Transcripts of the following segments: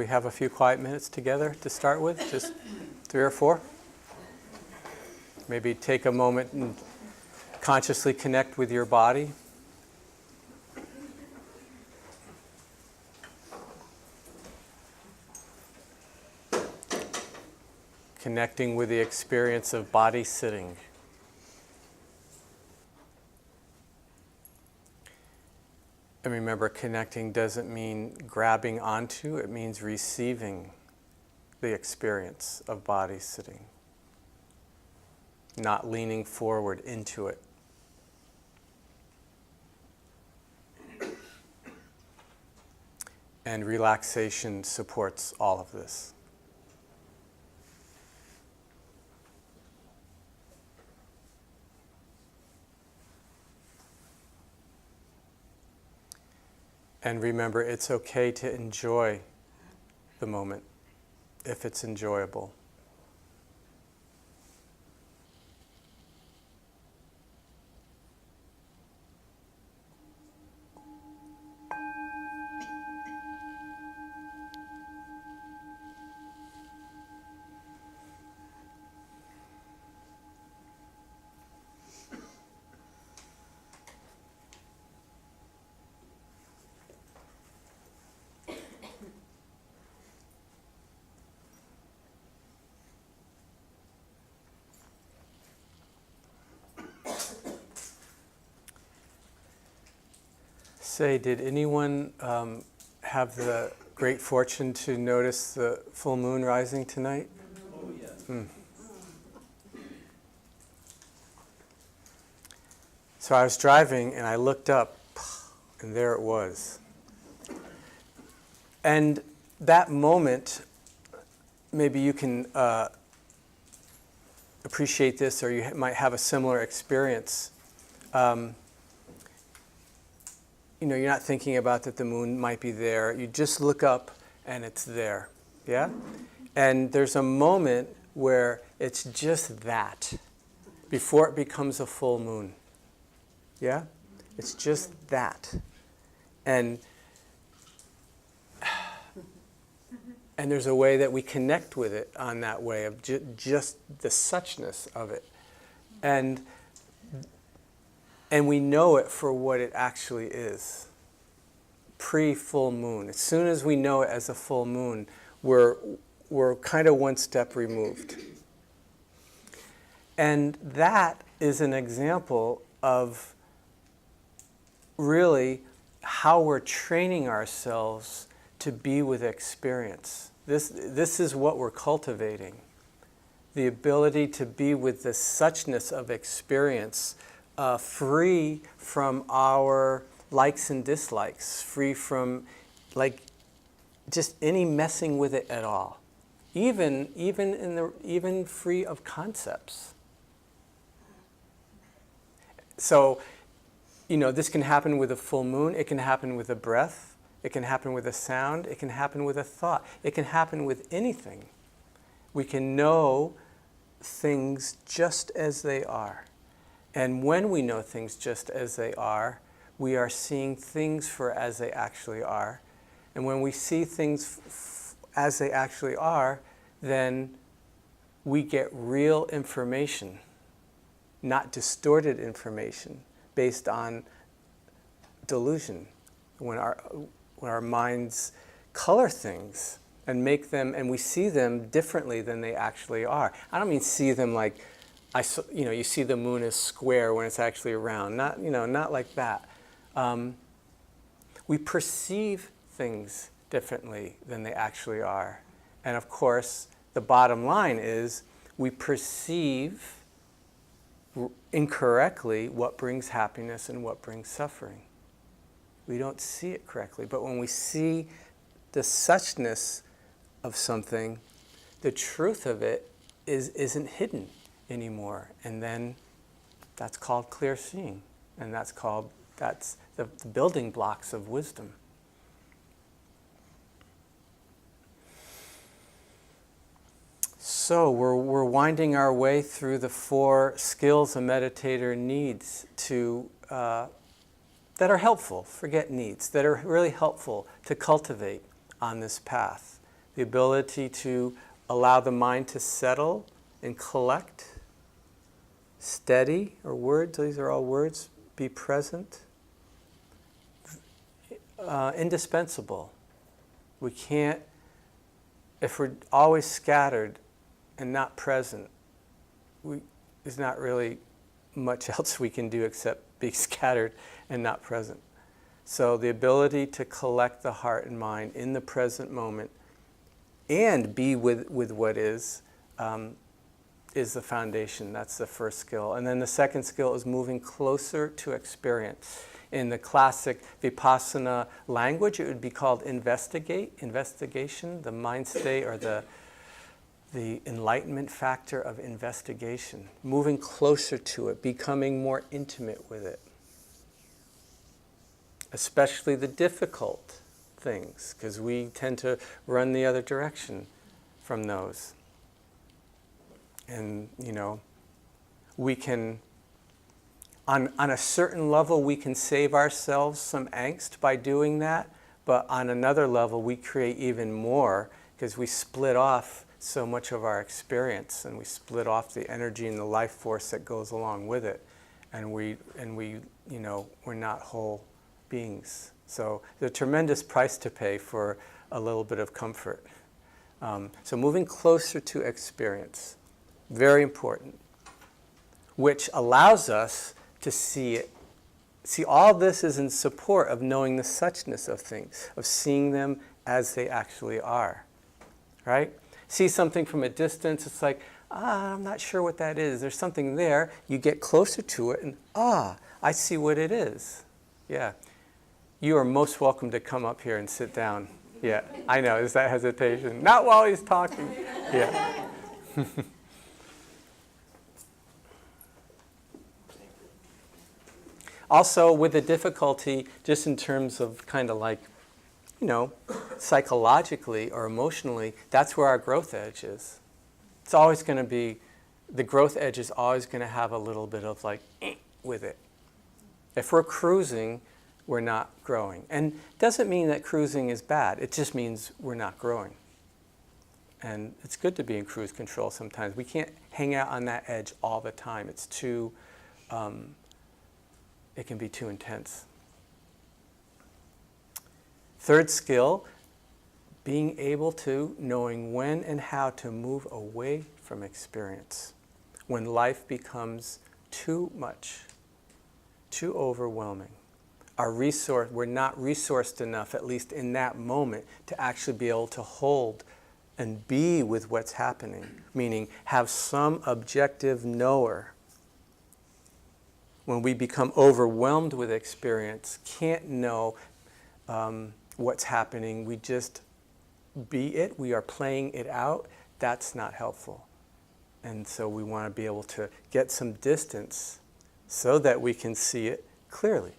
have a few quiet minutes together to start with? Just 3 or 4? Maybe take a moment and consciously connect with your body. Connecting with the experience of body sitting. And remember, connecting doesn't mean grabbing onto, it means receiving the experience of body sitting. Not leaning forward into it. And relaxation supports all of this. And remember, it's okay to enjoy the moment if it's enjoyable. Say, did anyone have the great fortune to notice the full moon rising tonight? Oh, yes. So I was driving and I looked up and there it was. And that moment, maybe you can appreciate this, or you might have a similar experience. You're not thinking about that the moon might be there. You just look up and it's there, yeah? And there's a moment where it's just that, before it becomes a full moon, yeah? It's just that. And there's a way that we connect with it on that way of just the suchness of it. And we know it for what it actually is. Pre-full moon. As soon as we know it as a full moon, we're kind of one step removed. And that is an example of really how we're training ourselves to be with experience. This is what we're cultivating. The ability to be with the suchness of experience, free from our likes and dislikes, free from just any messing with it at all, even free of concepts. So, this can happen with a full moon. It can happen with a breath. It can happen with a sound. It can happen with a thought. It can happen with anything. We can know things just as they are. And when we know things just as they are, we are seeing things for as they actually are. And when we see things as they actually are, then we get real information, not distorted information based on delusion. When our minds color things and make them, and we see them differently than they actually are. I don't mean see them like, you see the moon as square when it's actually round. Not like that. We perceive things differently than they actually are. And of course, the bottom line is we perceive incorrectly what brings happiness and what brings suffering. We don't see it correctly. But when we see the suchness of something, the truth of it isn't hidden anymore. And then that's called clear seeing. And that's the building blocks of wisdom. So we're winding our way through the 4 skills a meditator needs to that are helpful. Forget needs, that are really helpful to cultivate on this path. the ability to allow the mind to settle and collect. Steady, or words, these are all words. Be present. Indispensable. We can't, if we're always scattered and not present, there's not really much else we can do except be scattered and not present. So the ability to collect the heart and mind in the present moment and be with what is the foundation. That's the first skill. And then the second skill is moving closer to experience. In the classic Vipassana language, it would be called investigation, the mind state or the enlightenment factor of investigation. Moving closer to it, becoming more intimate with it. Especially the difficult things, because we tend to run the other direction from those. And, we can, on a certain level, we can save ourselves some angst by doing that, but on another level, we create even more because we split off so much of our experience and we split off the energy and the life force that goes along with it. And we're not whole beings. So there's a tremendous price to pay for a little bit of comfort. So moving closer to experience, very important, which allows us to see it. See, all this is in support of knowing the suchness of things, of seeing them as they actually are, right? See something from a distance, it's like, I'm not sure what that is. There's something there. You get closer to it and, I see what it is. Yeah. You are most welcome to come up here and sit down. Yeah, I know, is that hesitation? Not while he's talking. Yeah. Also, with the difficulty, just in terms of kind of like, psychologically or emotionally, that's where our growth edge is. It's always going to be, the growth edge is always going to have a little bit of like, with it. If we're cruising, we're not growing. And it doesn't mean that cruising is bad. It just means we're not growing. And it's good to be in cruise control sometimes. We can't hang out on that edge all the time. It's too, it can be too intense. Third skill, being able to, knowing when and how to move away from experience. When life becomes too much, too overwhelming. We're not resourced enough, at least in that moment, to actually be able to hold and be with what's happening. Meaning, have some objective knower. When we become overwhelmed with experience, can't know what's happening, we just be it, we are playing it out, that's not helpful. And so we want to be able to get some distance so that we can see it clearly.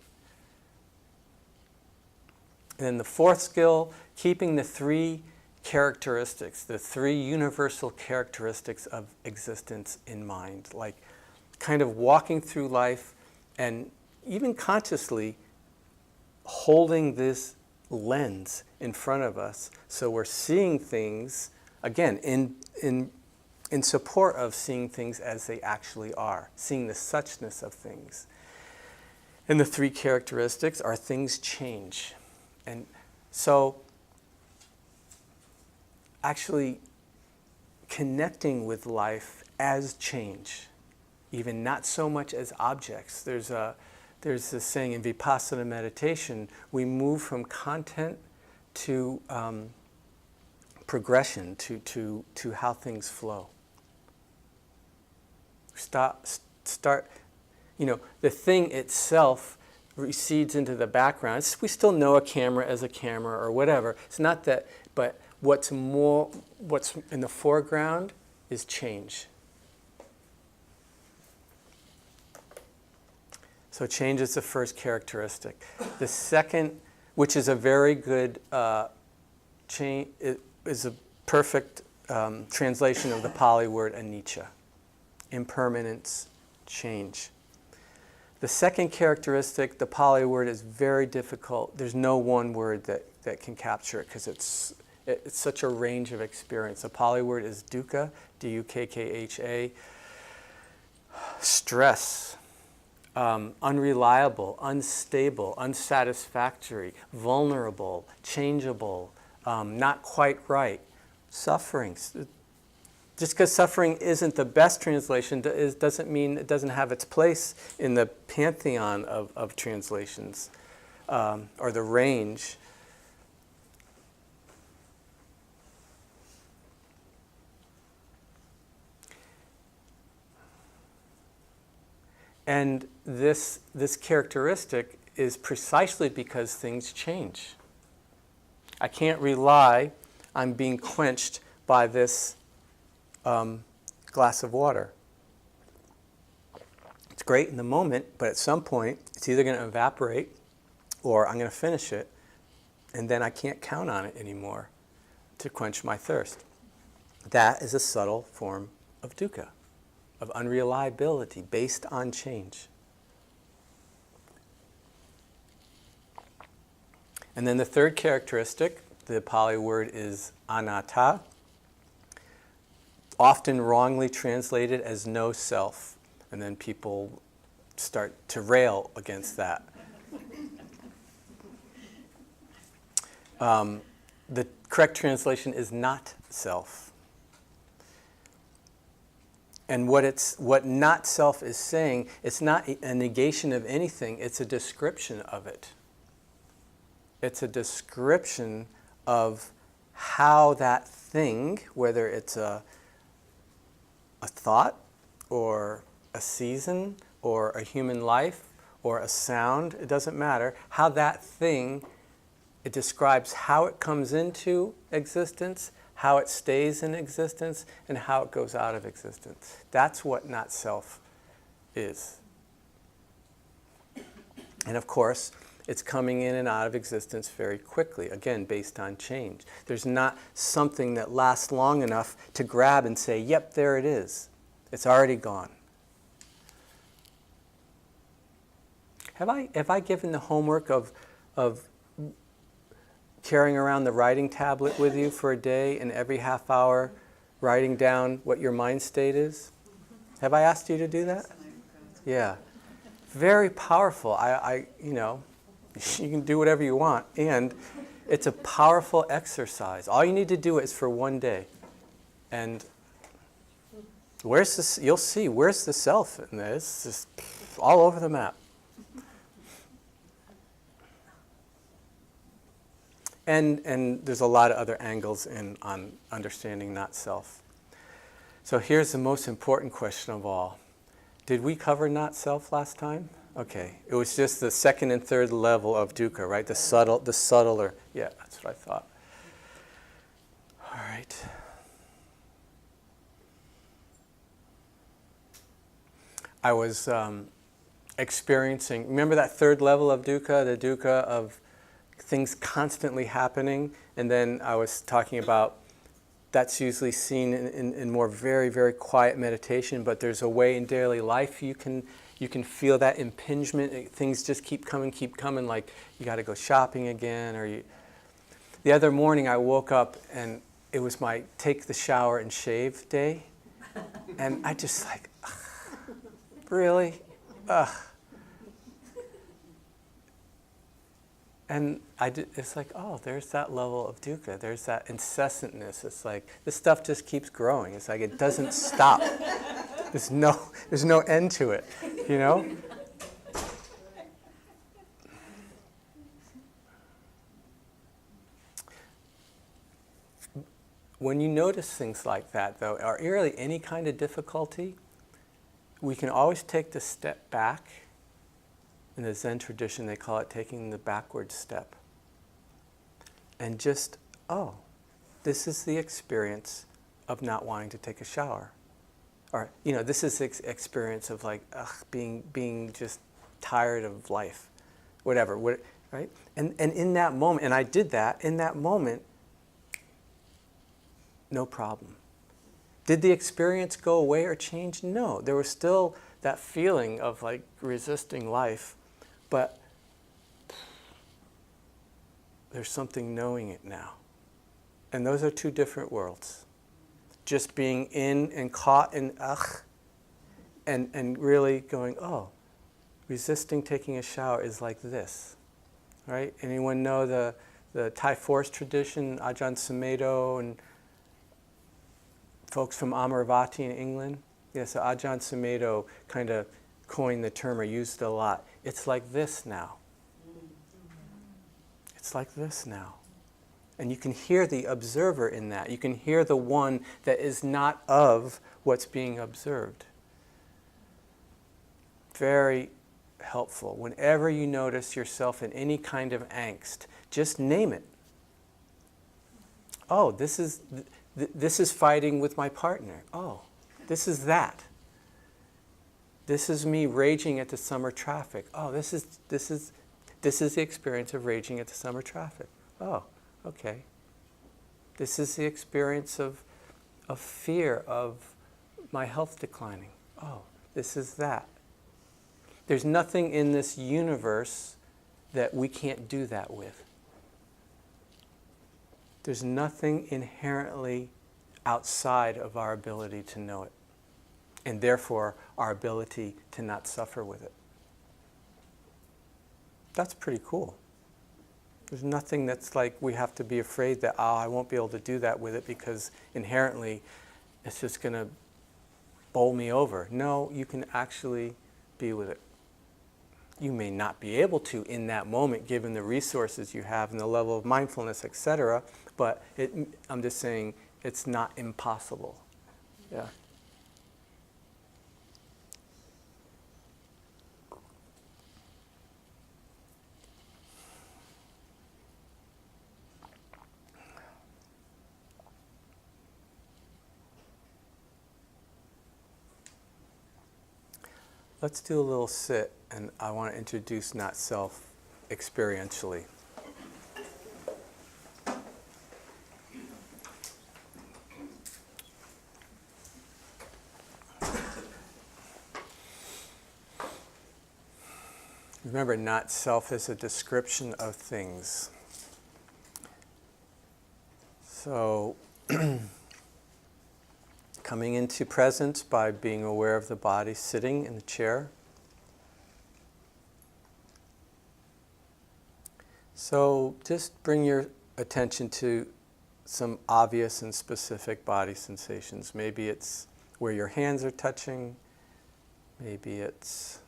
And then the fourth skill, keeping the three characteristics, the three universal characteristics of existence in mind, like kind of walking through life and even consciously holding this lens in front of us so we're seeing things, again, in support of seeing things as they actually are, seeing the suchness of things. And the three characteristics are things change. And so actually connecting with life as change, even not so much as objects. There's this saying in Vipassana meditation, we move from content to progression, to how things flow. Start, the thing itself recedes into the background. We still know a camera as a camera or whatever. It's not that, but what's in the foreground is change. So change is the first characteristic. The second, which is a very good change, is a perfect translation of the Pali word anicca. Impermanence, change. The second characteristic, the Pali word, is very difficult. There's no one word that can capture it because It's such a range of experience. The Pali word is dukkha, D-U-K-K-H-A. Stress, unreliable, unstable, unsatisfactory, vulnerable, changeable, not quite right. Suffering. Just because suffering isn't the best translation doesn't mean it doesn't have its place in the pantheon of translations or the range. And this characteristic is precisely because things change. I can't rely on being quenched by this glass of water. It's great in the moment, but at some point it's either going to evaporate or I'm going to finish it, and then I can't count on it anymore to quench my thirst. That is a subtle form of dukkha, of unreliability based on change. And then the third characteristic, the Pali word is anatta, often wrongly translated as no self. And then people start to rail against that. The correct translation is not self. And what not self is saying, it's not a negation of anything, it's a description of it. It's a description of how that thing, whether it's a thought or a season or a human life or a sound, it doesn't matter, how that thing, it describes how it comes into existence, how it stays in existence, and how it goes out of existence. That's what not self is. And of course, it's coming in and out of existence very quickly, again, based on change. There's not something that lasts long enough to grab and say, yep, there it is. It's already gone. Have I given the homework of carrying around the writing tablet with you for a day and every half hour writing down what your mind state is? Have I asked you to do that? Yeah. Very powerful. You can do whatever you want, and it's a powerful exercise. All you need to do is for one day. And where's this? You'll see, where's the self in this? It's just all over the map. And there's a lot of other angles on understanding not self. So here's the most important question of all. Did we cover not self last time? Okay, it was just the second and third level of dukkha, right? The subtler. Yeah, that's what I thought. All right. I was experiencing, remember that third level of dukkha, the dukkha of things constantly happening, and then I was talking about that's usually seen in more very, very quiet meditation, but there's a way in daily life you can feel that impingement. Things just keep coming, like you got to go shopping again. The other morning I woke up and it was my take the shower and shave day, and I just like, really? Ugh. And it's like, oh, there's that level of dukkha. There's that incessantness. It's like, this stuff just keeps growing. It's like, it doesn't stop. There's no end to it, you know? When you notice things like that, though, or really any kind of difficulty, we can always take the step back. In the Zen tradition, they call it taking the backward step. And just, oh, this is the experience of not wanting to take a shower. Or, this is the experience of like, being just tired of life. Whatever, right? And in that moment, and I did that, in that moment, no problem. Did the experience go away or change? No. There was still that feeling of like resisting life. But there's something knowing it now. And those are two different worlds. Just being in and caught in and really going, oh, resisting taking a shower is like this, right? Anyone know the Thai forest tradition, Ajahn Sumedho and folks from Amaravati in England? Yeah, so Ajahn Sumedho kind of coined the term or used it a lot. It's like this now. It's like this now. And you can hear the observer in that. You can hear the one that is not of what's being observed. Very helpful. Whenever you notice yourself in any kind of angst, just name it. Oh, this is fighting with my partner. Oh, this is that. This is me raging at the summer traffic. Oh, this is the experience of raging at the summer traffic. Oh, okay. This is the experience of fear of my health declining. Oh, this is that. There's nothing in this universe that we can't do that with. There's nothing inherently outside of our ability to know it, and therefore our ability to not suffer with it. That's pretty cool. There's nothing that's like we have to be afraid that, I won't be able to do that with it because inherently it's just going to bowl me over. No, you can actually be with it. You may not be able to in that moment given the resources you have and the level of mindfulness, etc., but I'm just saying it's not impossible. Yeah. Let's do a little sit, and I want to introduce not self experientially. Remember, not self is a description of things. So, coming into presence by being aware of the body sitting in the chair. So just bring your attention to some obvious and specific body sensations. Maybe it's where your hands are touching. Maybe it's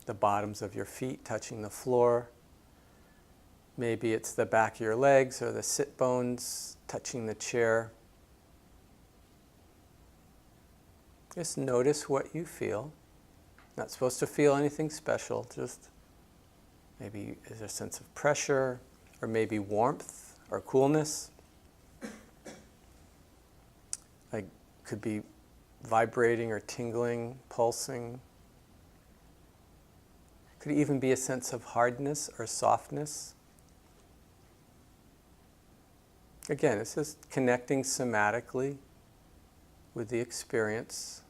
the bottoms of your feet touching the floor. Maybe it's the back of your legs or the sit bones touching the chair. Just notice what you feel. Not supposed to feel anything special, just maybe is there a sense of pressure, or maybe warmth or coolness. Like could be vibrating or tingling, pulsing. Could even be a sense of hardness or softness. Again, it's just connecting somatically with the experience.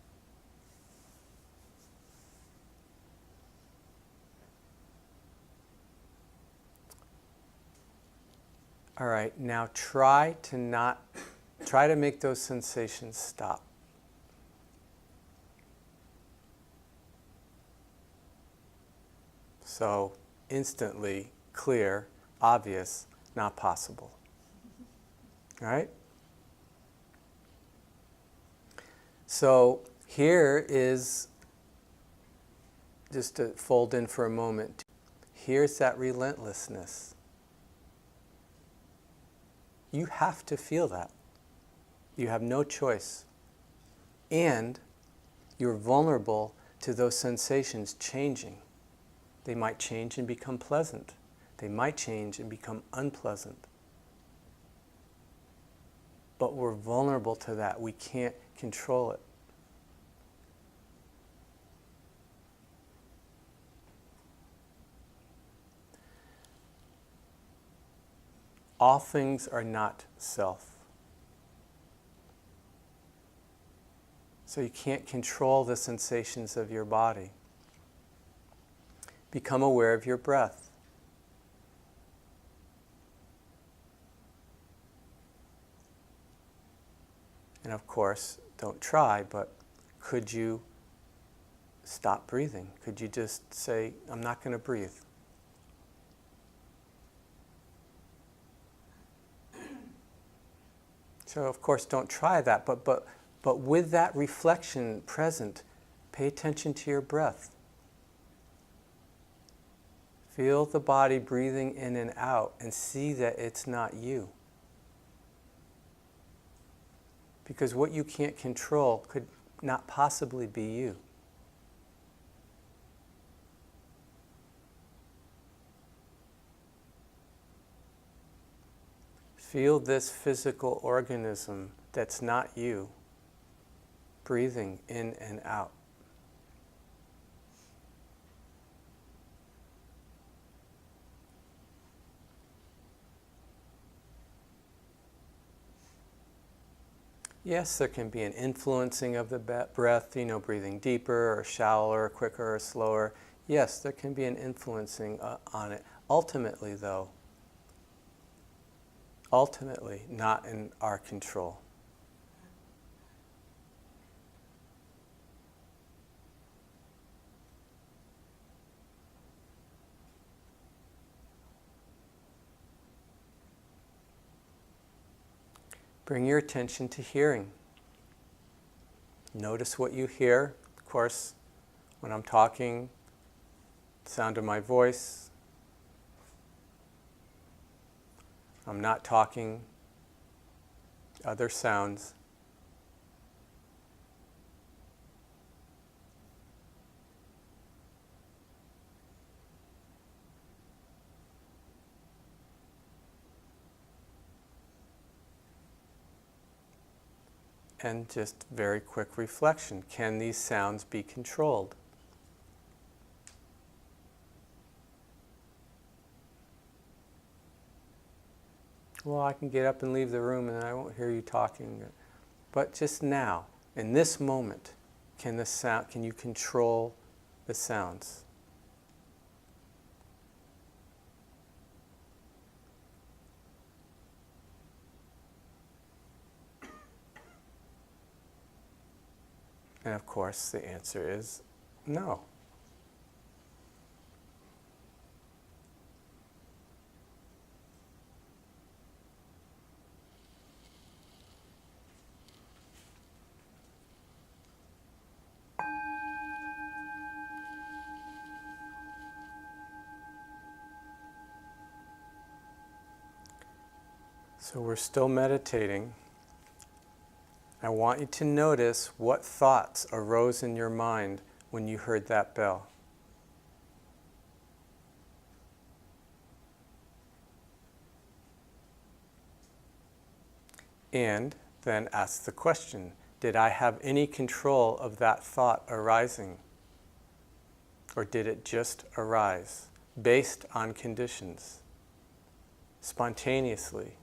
All right, now try to make those sensations stop. So, instantly, clear, obvious, not possible. All right? So, here is, just to fold in for a moment, here's that relentlessness. You have to feel that. You have no choice. And you're vulnerable to those sensations changing. They might change and become pleasant. They might change and become unpleasant. But we're vulnerable to that. We can't control it. All things are not self. So you can't control the sensations of your body. Become aware of your breath. And of course, don't try, but could you stop breathing? Could you just say, I'm not going to breathe? So of course, don't try that, but with that reflection present, pay attention to your breath. Feel the body breathing in and out and see that it's not you. Because what you can't control could not possibly be you. Feel this physical organism that's not you, breathing in and out. Yes, there can be an influencing of the breath, breathing deeper or shallower, quicker or slower. Yes, there can be an influencing on it. Ultimately, though, not in our control. Bring your attention to hearing. Notice what you hear. Of course, when I'm talking, the sound of my voice. I'm not talking, other sounds. And just very quick reflection. Can these sounds be controlled? Well, I can get up and leave the room and I won't hear you talking. But just now, in this moment, can you control the sounds? And of course, the answer is no. So we're still meditating. I want you to notice what thoughts arose in your mind when you heard that bell. And then ask the question, did I have any control of that thought arising? Or did it just arise based on conditions, spontaneously?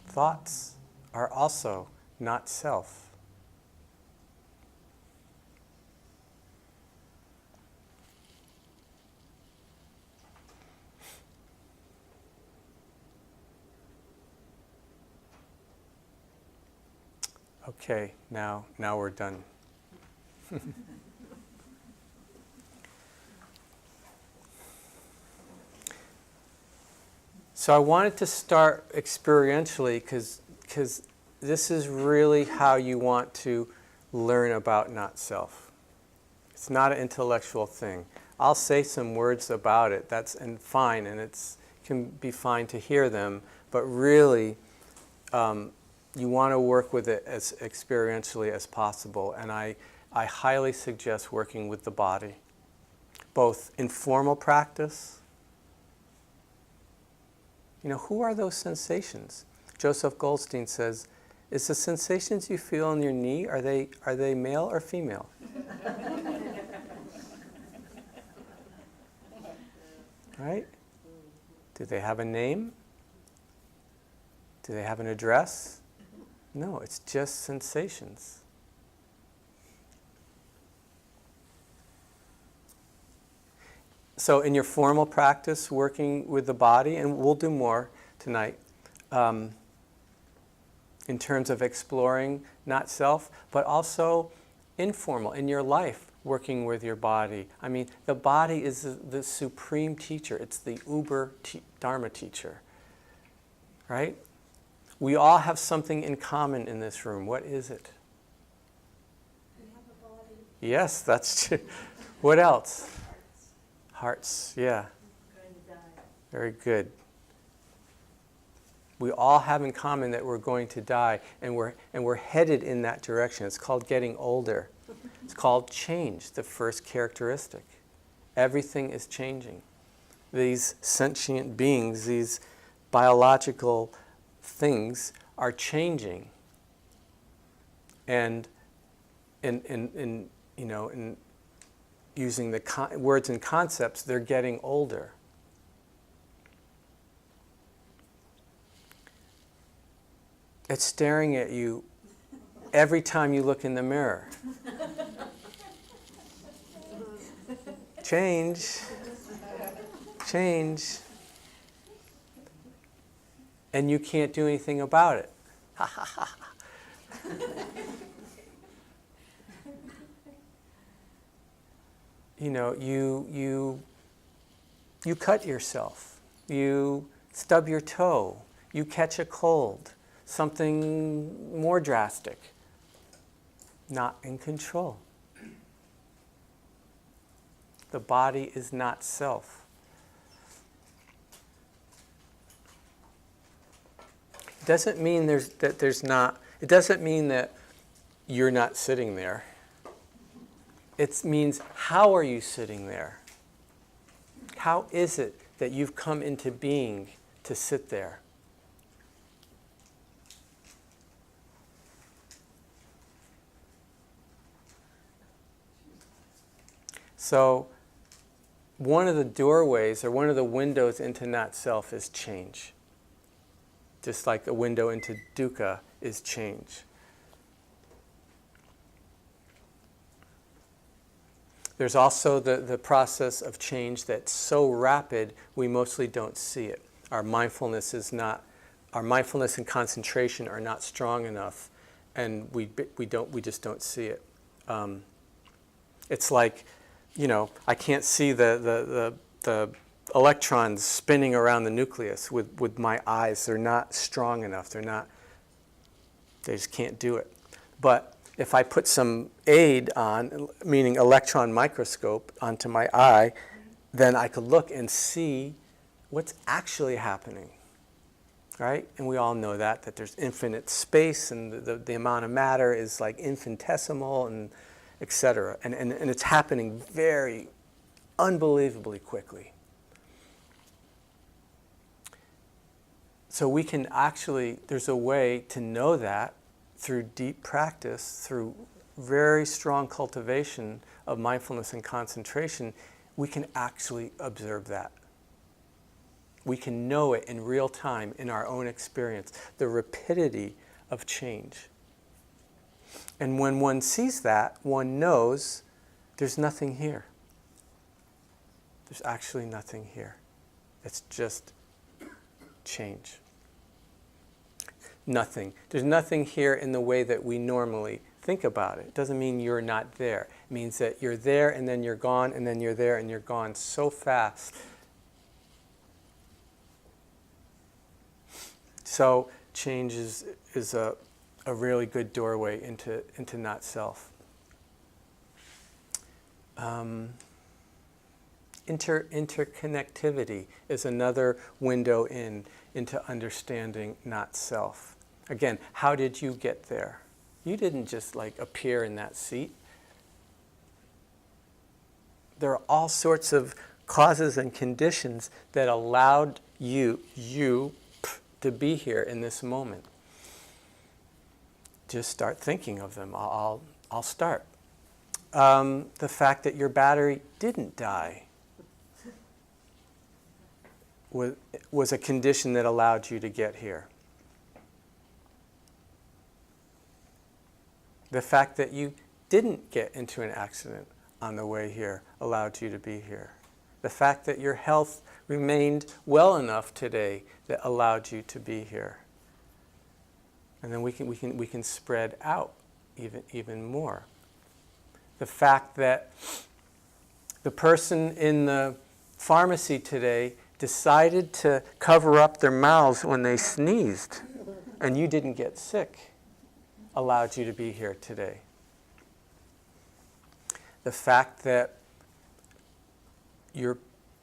Thoughts are also not self. Okay, now we're done. So I wanted to start experientially because this is really how you want to learn about not self. It's not an intellectual thing. I'll say some words about it, fine, and it can be fine to hear them, but really you want to work with it as experientially as possible. And I highly suggest working with the body, both in formal practice. Who are those sensations? Joseph Goldstein says, is the sensations you feel in your knee, are they male or female? Right? Do they have a name? Do they have an address? No, it's just sensations. So in your formal practice, working with the body, and we'll do more tonight, in terms of exploring not self, but also informal in your life, working with your body. I mean, the body is the supreme teacher. It's the uber Dharma teacher, right? We all have something in common in this room. What is it? We have a body. Yes, that's true. What else? Hearts, yeah. We're going to die. Very good. We all have in common that we're going to die, and we're headed in that direction. It's called getting older. It's called change, the first characteristic. Everything is changing. These sentient beings, these biological things are changing. And in using the words and concepts, they're getting older. It's staring at you every time you look in the mirror. Change. Change. And you can't do anything about it. Ha ha ha. You cut yourself. You stub your toe. You catch a cold. Something more drastic. Not in control. The body is not self. It doesn't mean it doesn't mean that you're not sitting there. It means, how are you sitting there? How is it that you've come into being to sit there? So, one of the doorways or one of the windows into not self is change. Just like a window into dukkha is change. There's also the process of change that's so rapid we mostly don't see it. Our mindfulness and concentration are not strong enough, and we just don't see it. It's like, I can't see the electrons spinning around the nucleus with my eyes. They're not strong enough. They just can't do it. But if I put some aid on, meaning electron microscope, onto my eye, then I could look and see what's actually happening, right? And we all know that there's infinite space, and the amount of matter is like infinitesimal, and etc. And it's happening very unbelievably quickly. So we can actually, there's a way to know that through deep practice, through very strong cultivation of mindfulness and concentration. We can actually observe that. We can know it in real time in our own experience, the rapidity of change. And when one sees that, one knows there's nothing here. There's actually nothing here. It's just change. Nothing. There's nothing here in the way that we normally think about it. It doesn't mean you're not there. It means that you're there and then you're gone, and then you're there and you're gone so fast. So change is a really good doorway into not self. Interconnectivity is another window into understanding not self. Again, how did you get there? You didn't just appear in that seat. There are all sorts of causes and conditions that allowed you to be here in this moment. Just start thinking of them. I'll start. The fact that your battery didn't die was a condition that allowed you to get here. The fact that you didn't get into an accident on the way here allowed you to be here. The fact that your health remained well enough today that allowed you to be here. And then we can spread out even more. The fact that the person in the pharmacy today decided to cover up their mouths when they sneezed, and you didn't get sick, allowed you to be here today. The fact that your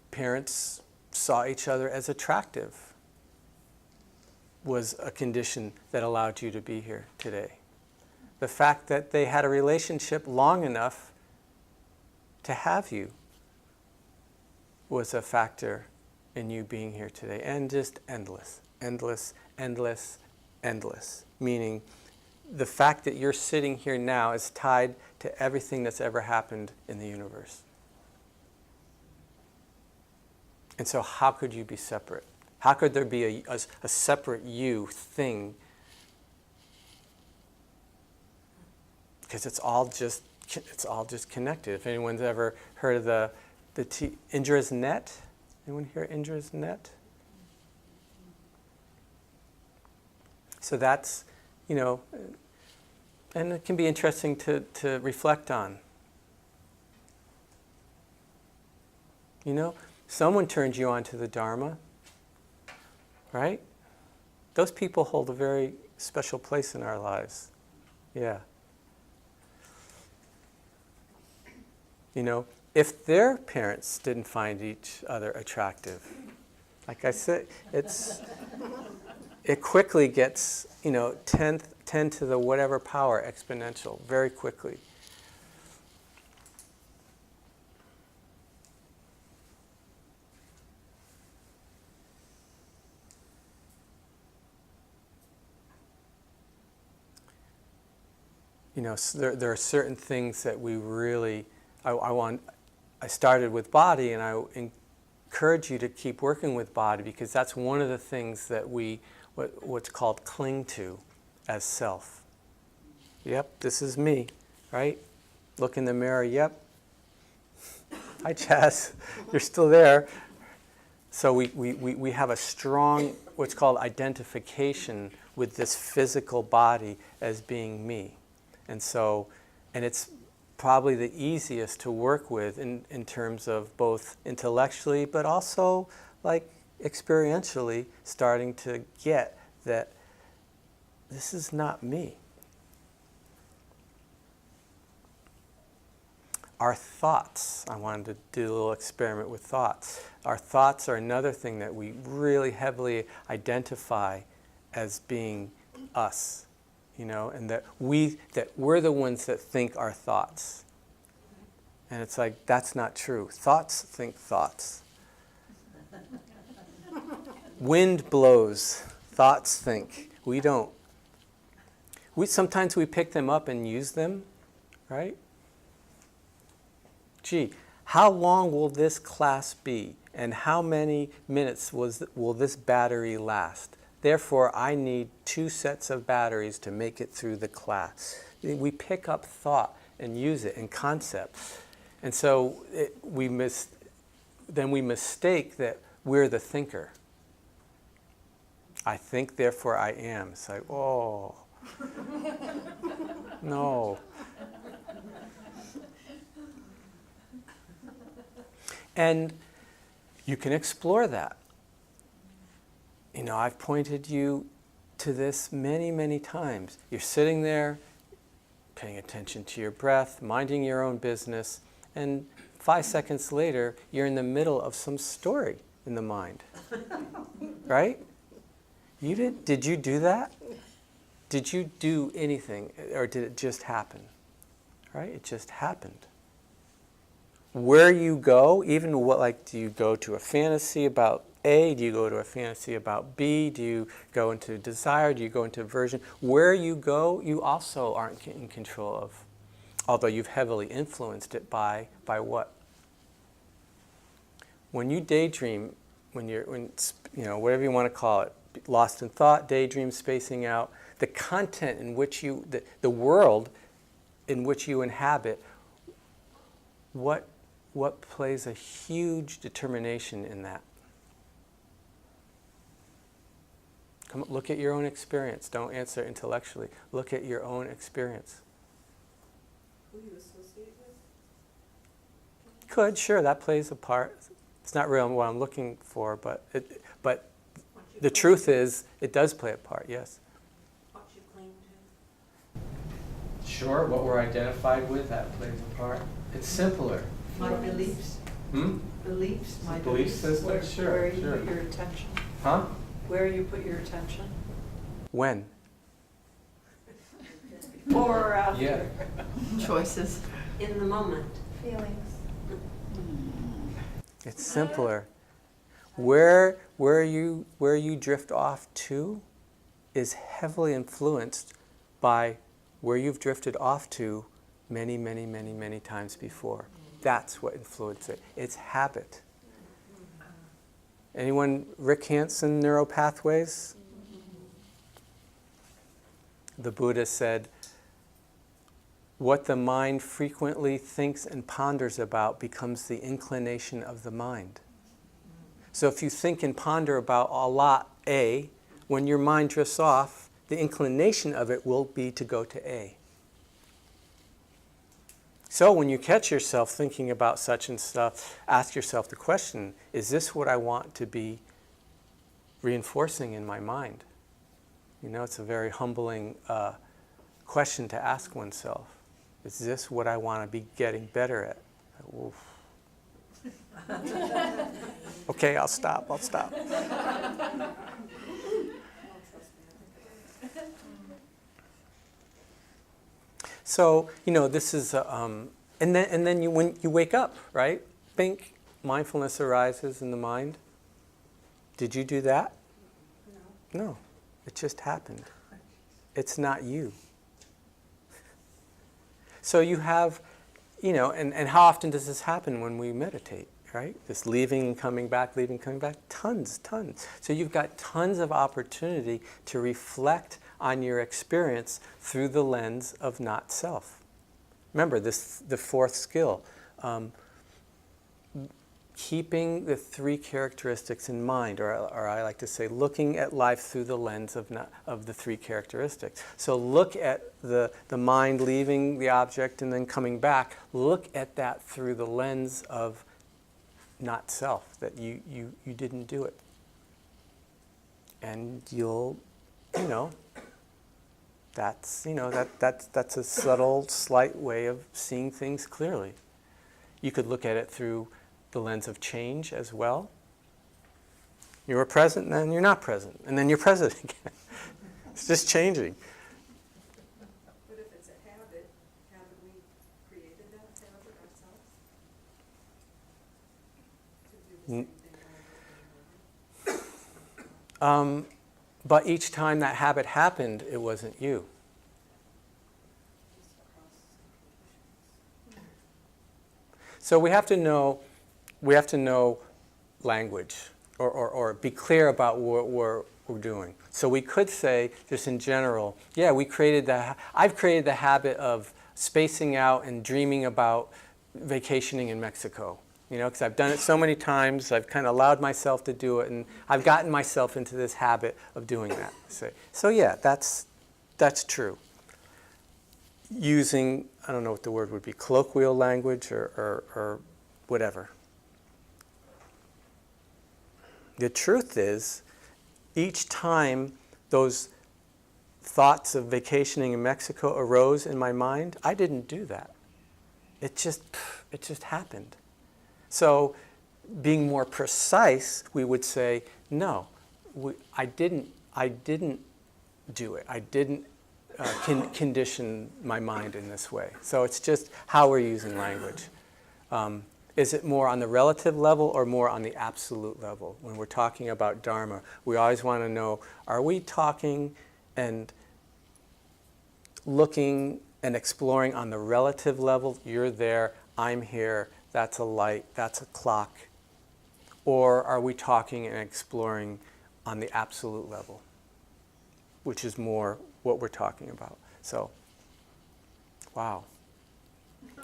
parents saw each other as attractive was a condition that allowed you to be here today. The fact that they had a relationship long enough to have you was a factor in you being here today. And just endless, endless, endless, endless. Meaning the fact that you're sitting here now is tied to everything that's ever happened in the universe. And so how could you be separate? How could there be a separate you thing? Because it's all just connected. If anyone's ever heard of the Indra's net, anyone hear Indra's net? So that's, and it can be interesting to reflect on. Someone turned you on to the Dharma, right? Those people hold a very special place in our lives. Yeah. If their parents didn't find each other attractive, like I said, it quickly gets, 10 to the whatever power exponential, very quickly. So there are certain things that we really, I started with body, and I encourage you to keep working with body, because that's one of the things that we, what's called cling to as self. Yep, this is me, right? Look in the mirror, yep. Hi, Chas, you're still there. So we have a strong, what's called identification with this physical body as being me. And it's probably the easiest to work with in terms of both intellectually, but also like experientially starting to get that this is not me. Our thoughts, I wanted to do a little experiment with thoughts. Our thoughts are another thing that we really heavily identify as being us. And that we're the ones that think our thoughts. And it's like, that's not true. Thoughts think thoughts. Wind blows, thoughts think. We don't. Sometimes we pick them up and use them, right? Gee, how long will this class be? And how many minutes will this battery last? Therefore, I need 2 sets of batteries to make it through the class. We pick up thought and use it in concept. And so we mistake that we're the thinker. I think, therefore I am. It's like, oh, no. And you can explore that. I've pointed you to this many, many times. You're sitting there, paying attention to your breath, minding your own business, and 5 seconds later, you're in the middle of some story in the mind. Right? Did you do that? Did you do anything, or did it just happen? Right? It just happened. Where you go, even do you go to a fantasy about A? Do you go to a fantasy about B? Do you go into desire? Do you go into aversion? Where you go, you also aren't in control of, although you've heavily influenced it by what? When you daydream, whatever you want to call it, lost in thought, daydream, spacing out, the content in which the world in which you inhabit, what plays a huge determination in that? Come, look at your own experience. Don't answer intellectually. Look at your own experience. Who you associate with? Could, sure, that plays a part. It's not really what I'm looking for, but the truth is, it does play a part, yes. What you cling to? Sure, what we're identified with, that plays a part. It's simpler. My beliefs. Beliefs, my Belief beliefs. system? Where, Sure, where you sure. put your attention. Huh? Where you put your attention. When? Before or after. Yeah. Choices. In the moment. Feelings. It's simpler. Where you drift off to is heavily influenced by where you've drifted off to many, many, many, many times before. That's what influences it. It's habit. Anyone Rick Hansen neural pathways? The Buddha said, what the mind frequently thinks and ponders about becomes the inclination of the mind. So if you think and ponder about a lot A, when your mind drifts off, the inclination of it will be to go to A. So when you catch yourself thinking about such and stuff, ask yourself the question, is this what I want to be reinforcing in my mind? You know, it's a very humbling question to ask oneself. Is this what I want to be getting better at? Oof. Okay, I'll stop. So, you know, this is, and then you, when you wake up, right? Think mindfulness arises in the mind. Did you do that? No. No, it just happened. It's not you. So you have, you know, and how often does this happen when we meditate, right? This leaving and coming back, leaving, coming back, tons. So you've got tons of opportunity to reflect on your experience through the lens of not self. Remember, the fourth skill, keeping the three characteristics in mind, or I like to say, looking at life through the lens of the three characteristics. So look at the mind leaving the object and then coming back. Look at that through the lens of not self, that you didn't do it. And you'll, you know, that's a subtle, slight way of seeing things clearly. You could look at it through the lens of change as well. You were present, and then you're not present, and then you're present again. It's just changing. But if it's a habit, haven't we created that habit ourselves? To do the same thing over and over? But each time that habit happened, it wasn't you. Just across situations. So we have to know language, or be clear about what we're doing. So we could say, just in general, yeah, I've created the habit of spacing out and dreaming about vacationing in Mexico. You know, because I've done it so many times, I've kind of allowed myself to do it, and I've gotten myself into this habit of doing that. So yeah, that's true. Using, I don't know what the word would be, colloquial language or whatever. The truth is, each time those thoughts of vacationing in Mexico arose in my mind, I didn't do that. It just happened. So, being more precise, we would say, no, I didn't do it. I didn't condition my mind in this way. So it's just how we're using language. Is it more on the relative level or more on the absolute level? When we're talking about Dharma, we always want to know, are we talking and looking and exploring on the relative level? You're there, I'm here, that's a light, that's a clock. Or are we talking and exploring on the absolute level, which is more what we're talking about? So, wow.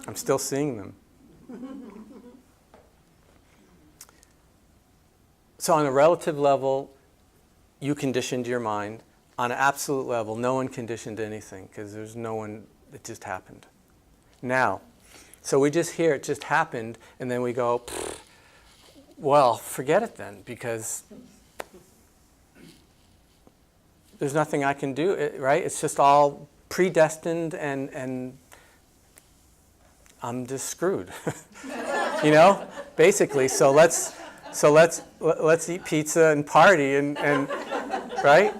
I'm still seeing them. So on a relative level, you conditioned your mind on an absolute level. No one conditioned anything because there's no one, it just happened. Now, so we just hear it just happened, and then we go, well, forget it then, because there's nothing I can do, right? It's just all predestined, and I'm just screwed, you know, basically. So let's eat pizza and party, and right?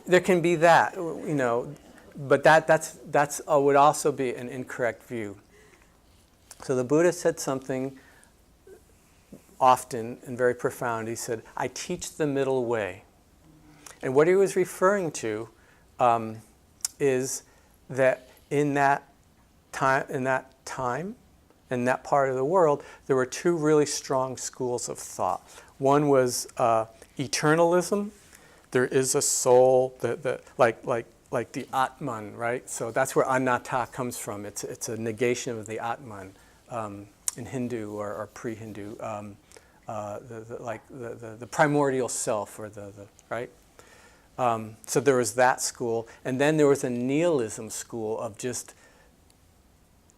There can be that, you know, but that's would also be an incorrect view. So the Buddha said something often and very profound. He said, "I teach the middle way," and what he was referring to is that in that time, in that part of the world, there were two really strong schools of thought. One was eternalism. There is a soul, like the Atman, right? So that's where anatta comes from. It's a negation of the Atman in Hindu or pre-Hindu, the primordial self, or the right. So there was that school, and then there was a nihilism school of just.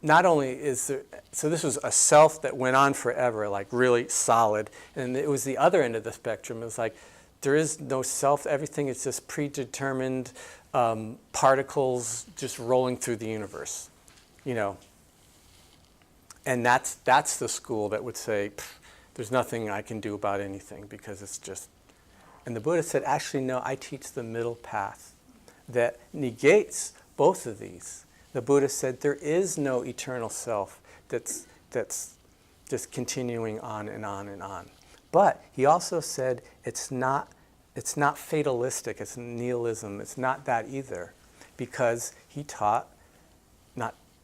Not only is there, so this was a self that went on forever, like really solid, and it was the other end of the spectrum. It was like there is no self. Everything is just predetermined particles just rolling through the universe, you know. And that's the school that would say, there's nothing I can do about anything because it's just. And the Buddha said, actually, no, I teach the middle path that negates both of these. The Buddha said there is no eternal self that's just continuing on and on and on. But he also said it's not fatalistic, it's nihilism, it's not that either. Because he taught,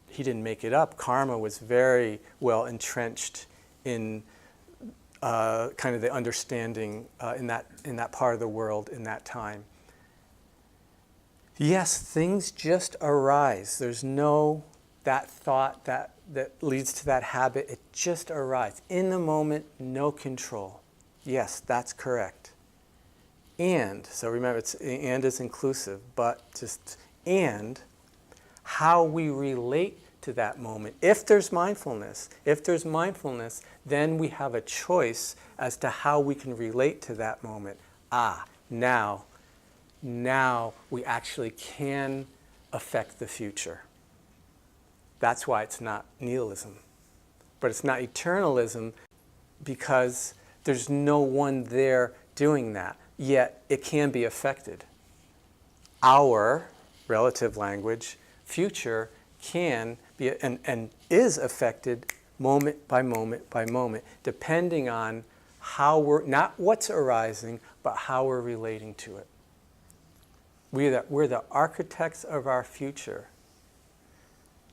he didn't make it up, karma was very well entrenched in kind of the understanding in that part of the world in that time. Yes, things just arise. There's no that thought that leads to that habit. It just arises. In the moment, no control. Yes, that's correct. And, so remember, and is inclusive, but just, and how we relate to that moment. If there's mindfulness, then we have a choice as to how we can relate to that moment. Now we actually can affect the future. That's why it's not nihilism. But it's not eternalism because there's no one there doing that. Yet it can be affected. Our, relative language, future can be and is affected moment by moment by moment, depending on how we're, not what's arising, but how we're relating to it. We're the architects of our future,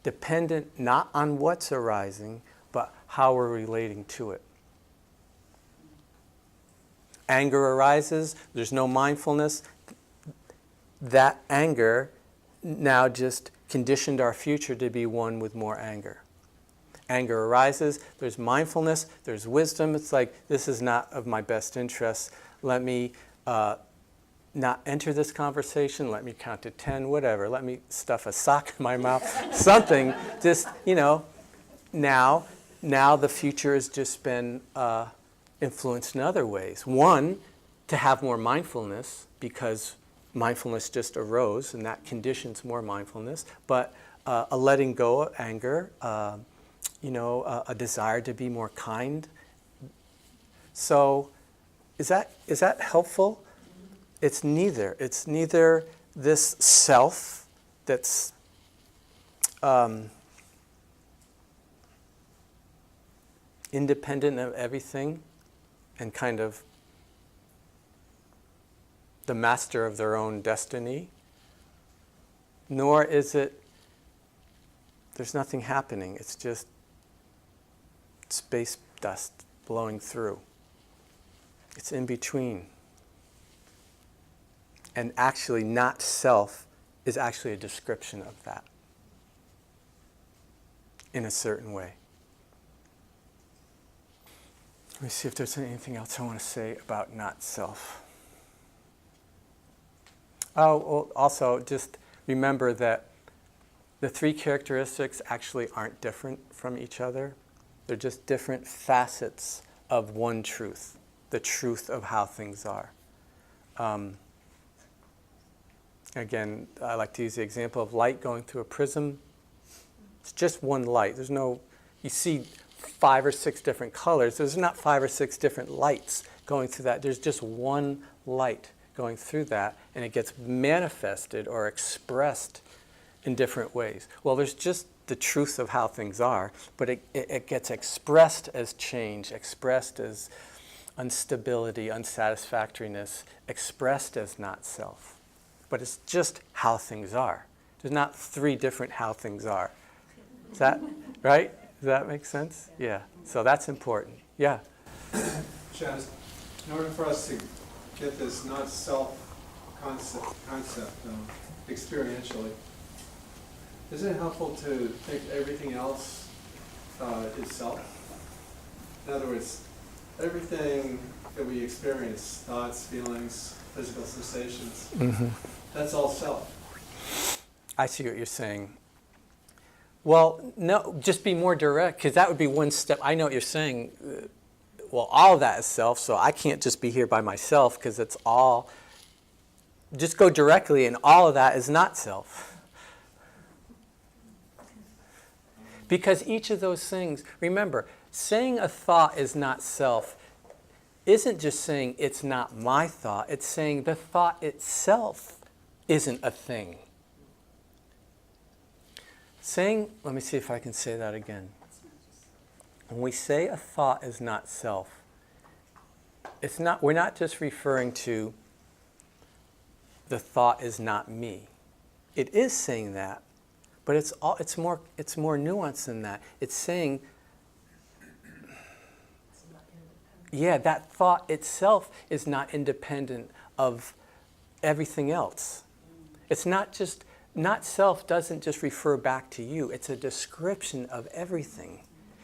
dependent not on what's arising, but how we're relating to it. Anger arises, there's no mindfulness. That anger now just conditioned our future to be one with more anger. Anger arises, there's mindfulness, there's wisdom. It's like, this is not of my best interest. Let me not enter this conversation, let me count to 10, whatever. Let me stuff a sock in my mouth, something. Just, now the future has just been influenced in other ways. One, to have more mindfulness, because mindfulness just arose, and that conditions more mindfulness. But a letting go of anger, a desire to be more kind. So, is that helpful? It's neither. It's neither this self that's independent of everything and kind of the master of their own destiny, nor is it there's nothing happening. It's just space dust blowing through. It's in between. And actually not self is actually a description of that in a certain way. Let me see if there's anything else I want to say about not self. Oh, well, also just remember that the three characteristics actually aren't different from each other. They're just different facets of one truth, the truth of how things are. Again, I like to use the example of light going through a prism. It's just one light. There's no, you see 5 or 6 different colors. There's not 5 or 6 different lights going through that. There's just one light going through that, and it gets manifested or expressed in different ways. Well, there's just the truth of how things are, but it gets expressed as change, expressed as instability, unsatisfactoriness, expressed as not self. But it's just how things are. There's not 3 different how things are. Is that right? Does that make sense? Yeah. So that's important. Yeah. Chas, in order for us to get this not self concept experientially, isn't it helpful to think everything else is self? In other words, everything that we experience, thoughts, feelings, physical sensations, that's all self. I see what you're saying. Well, no, just be more direct, because that would be one step. I know what you're saying. Well, all of that is self, so I can't just be here by myself, because it's all. Just go directly, and all of that is not self. Because each of those things, remember, saying a thought is not self isn't just saying it's not my thought, it's saying the thought itself isn't a thing. Saying, let me see if I can say that again. When we say a thought is not self, it's not, we're not just referring to the thought is not me. It is saying that, but it's more nuanced than that. It's saying, yeah, that thought itself is not independent of everything else. It's not just, not self doesn't just refer back to you. It's a description of everything.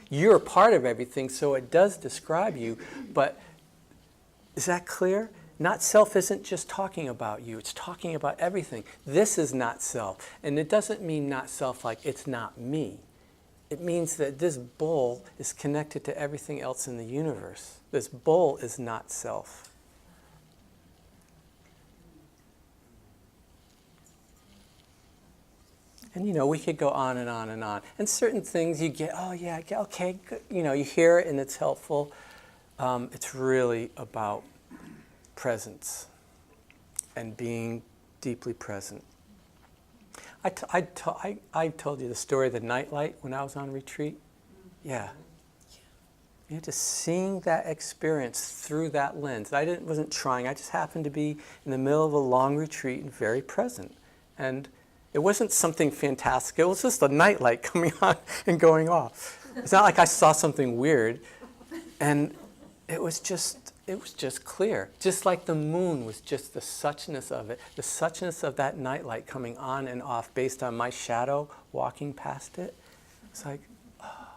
You're a part of everything, so it does describe you, but is that clear? Not self isn't just talking about you. It's talking about everything. This is not self. And it doesn't mean not self like it's not me. It means that this bowl is connected to everything else in the universe. This bowl is not self. And you know, we could go on and on and on. And certain things you get, oh yeah, okay, good. You know, you hear it and it's helpful. It's really about presence and being deeply present. I told you the story of the nightlight when I was on retreat. Yeah. You know, just seeing that experience through that lens. I wasn't trying. I just happened to be in the middle of a long retreat and very present. And it wasn't something fantastic. It was just a nightlight coming on and going off. It's not like I saw something weird. And it was just clear. Just like the moon was just the suchness of it, the suchness of that nightlight coming on and off based on my shadow walking past it. It's like, oh,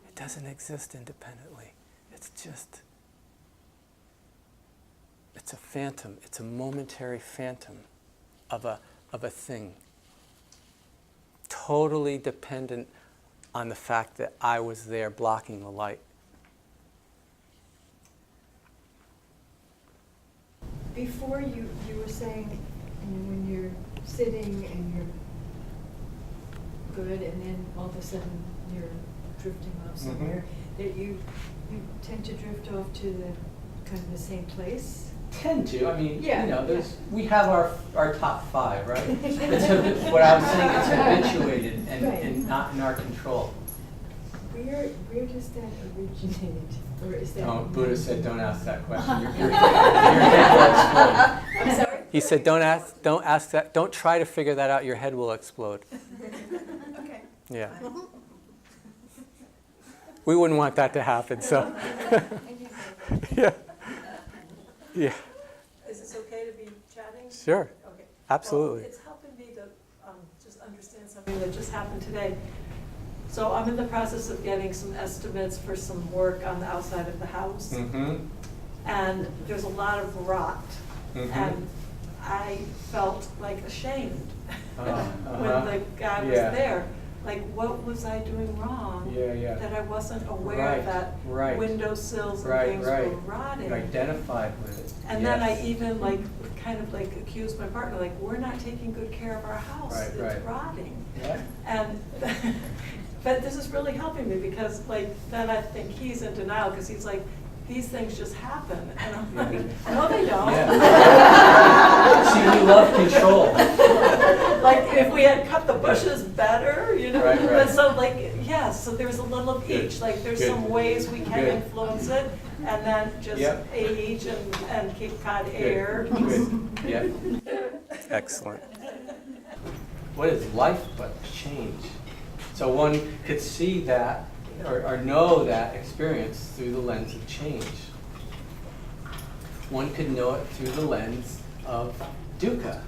it doesn't exist independently. It's just, it's a phantom. It's a momentary phantom of a thing. Totally dependent on the fact that I was there blocking the light. Before you were saying, when you're sitting and you're good, and then all of a sudden you're drifting off somewhere, that you tend to drift off to the kind of the same place. Tend to. I mean, Yeah, you know, yeah. we have our top 5, right? What I was saying, it's habituated and, Right. and not in our control. Where does that originate? Or is that? Oh, Buddha said, don't ask that question. Your head will explode. I'm sorry? He said, don't ask that. Don't try to figure that out. Your head will explode. Okay. Yeah. We wouldn't want that to happen. So. Yeah. Yeah. Is this okay to be chatting? Sure. Okay. Absolutely. Well, it's helping me to just understand something that just happened today. So I'm in the process of getting some estimates for some work on the outside of the house. Mm-hmm. And there's a lot of rot And I felt like ashamed Uh-huh. when the guy was Yeah. there. Like, what was I doing wrong? Yeah. That I wasn't aware Right, that right. windowsills and Right, things right. were rotting. You identified with it. And then I Yes. even like, kind of like accused my partner, like, we're not taking good care of our house. Right, It's right. rotting. Yeah. And, but this is really helping me because like, then I think he's in denial because he's like, these things just happen. And I'm like, no, they don't. Yeah. See, we love control. Like if we had cut the bushes better, you know? Right, right. But so like, yes, so there's a little of Good, each. Like there's good. some ways we can Good. influence it and then just Yep. age and Cape Cod air. Good. Yep. Excellent. What is life but change? So one could see that or know that experience through the lens of change. One could know it through the lens of dukkha.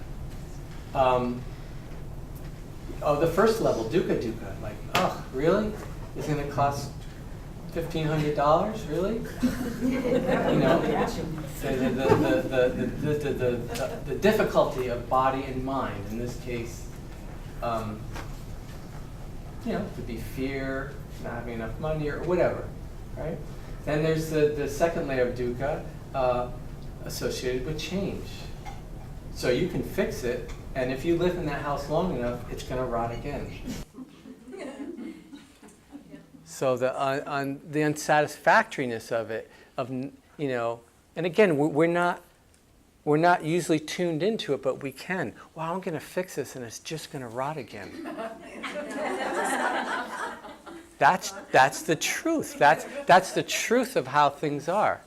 The first level, dukkha. Like, oh, really? It's going to cost $1,500? Really? You know, the difficulty of body and mind. In this case, you know, could be fear, not having enough money, or whatever, right? Then there's the second layer of dukkha associated with change. So you can fix it, and if you live in that house long enough, it's going to rot again. So the unsatisfactoriness of it, you know, and again, we're not usually tuned into it, but we can. Wow, I'm going to fix this, and it's just going to rot again. That's the truth. That's the truth of how things are,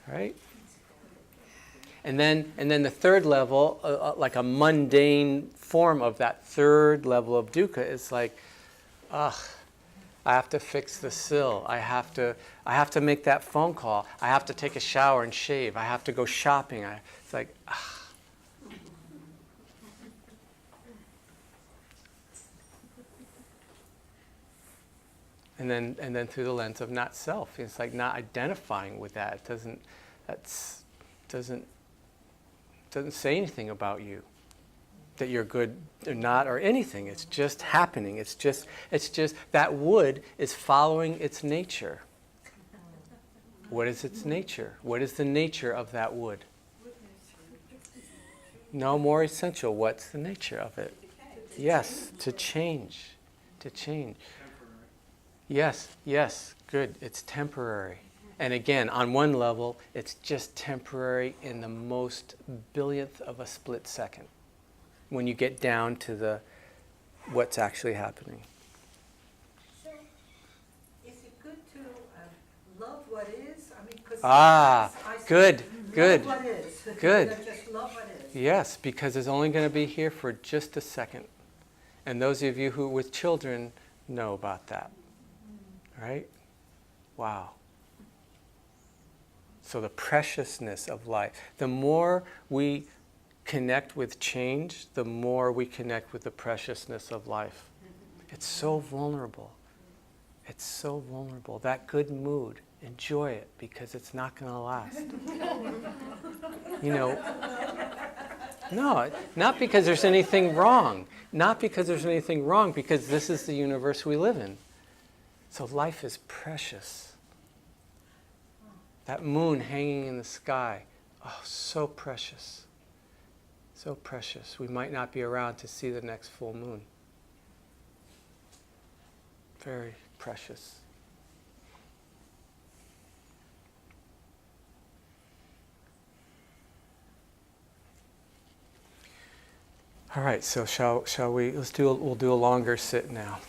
right? And then the third level, like a mundane form of that third level of dukkha, is like, ugh, I have to fix the sill. I have to make that phone call. I have to take a shower and shave. I have to go shopping. It's like, ugh. And then through the lens of not self, it's like not identifying with that. It doesn't say anything about you, that you're good or not or anything. It's just happening. It's just that wood is following its nature. What is its nature? What is the nature of that wood? No more essential. What's the nature of it? Yes, to change. To change. Yes, good. It's temporary. And again, on one level, it's just temporary in the most billionth of a split second when you get down to what's actually happening. So, is it good to love what is? I mean, 'cause Ah, I say, good. Love what is. Good. Just love what is. Yes, because it's only going to be here for just a second. And those of you who with children know about that. Right? Wow. So the preciousness of life. The more we connect with change, the more we connect with the preciousness of life. It's so vulnerable. It's so vulnerable. That good mood, enjoy it because it's not going to last. You know, no, not because there's anything wrong. Not because there's anything wrong, because this is the universe we live in. So life is precious. That moon hanging in the sky, oh, so precious. So precious. We might not be around to see the next full moon. Very precious. All right, so shall we? We'll do a longer sit now.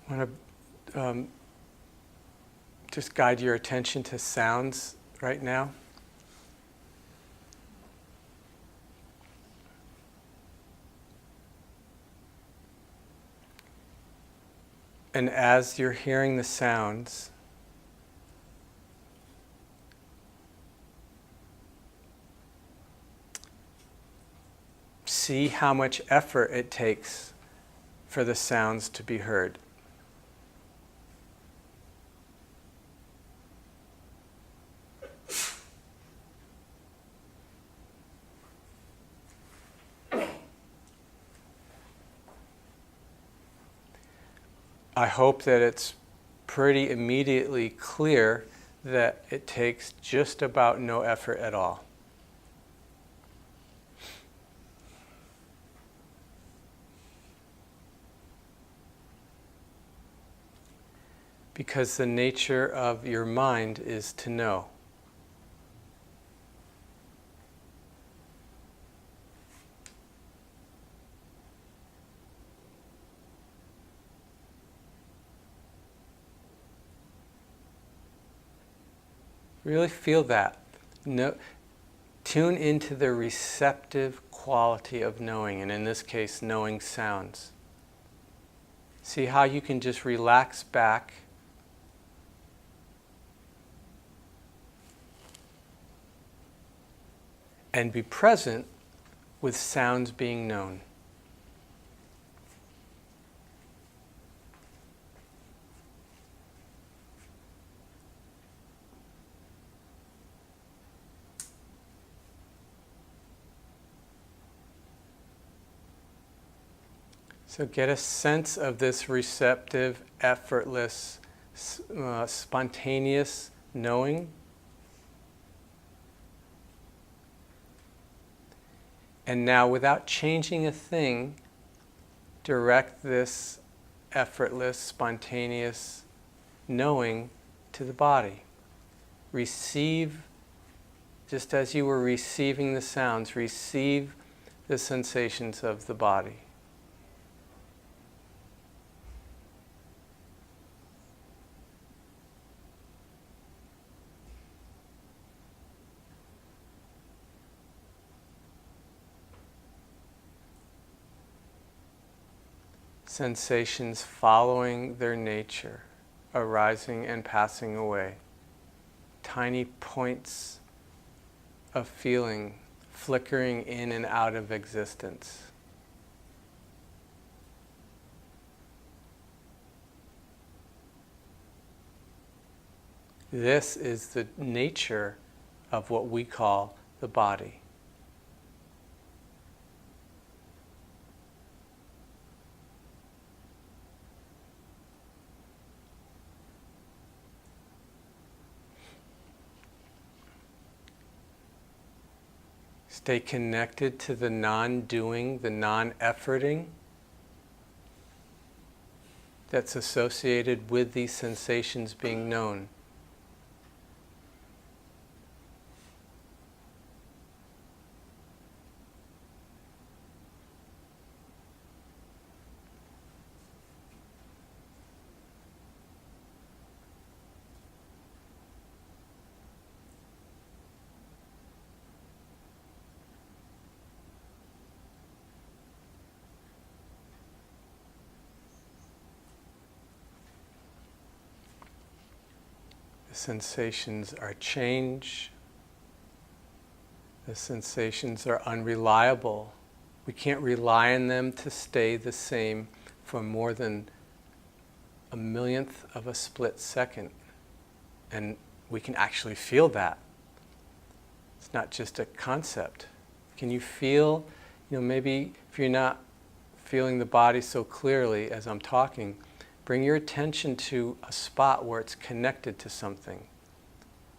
I want to just guide your attention to sounds right now. And as you're hearing the sounds, see how much effort it takes for the sounds to be heard. I hope that it's pretty immediately clear that it takes just about no effort at all. Because the nature of your mind is to know. Really feel that. Tune into the receptive quality of knowing, and in this case, knowing sounds. See how you can just relax back and be present with sounds being known. So get a sense of this receptive, effortless, spontaneous knowing. And now, without changing a thing, direct this effortless, spontaneous knowing to the body. Receive, just as you were receiving the sounds, receive the sensations of the body. Sensations following their nature, arising and passing away. Tiny points of feeling flickering in and out of existence. This is the nature of what we call the body. Stay connected to the non-doing, the non-efforting that's associated with these sensations being known. The sensations are change. The sensations are unreliable. We can't rely on them to stay the same for more than a millionth of a split second. And we can actually feel that. It's not just a concept. Can you feel, maybe if you're not feeling the body so clearly as I'm talking, bring your attention to a spot where it's connected to something.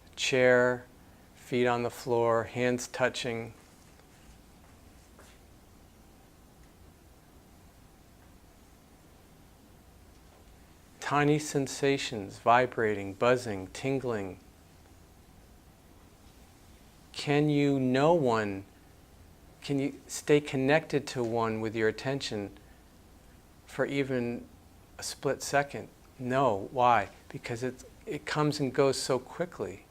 A chair, feet on the floor, hands touching. Tiny sensations, vibrating, buzzing, tingling. Can you know one? Can you stay connected to one with your attention for even a split second? No. Why? Because it comes and goes so quickly.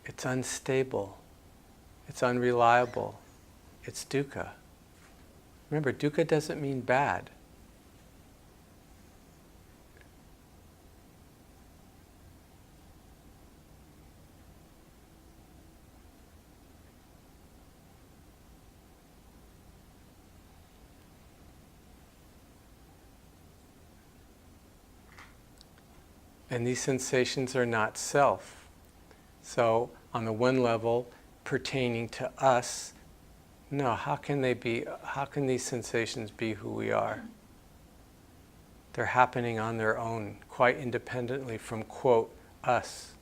It's unstable. It's unreliable. It's dukkha. Remember, dukkha doesn't mean bad. And these sensations are not self. So, on the one level, pertaining to us, no, how can these sensations be who we are? They're happening on their own, quite independently from, quote, us.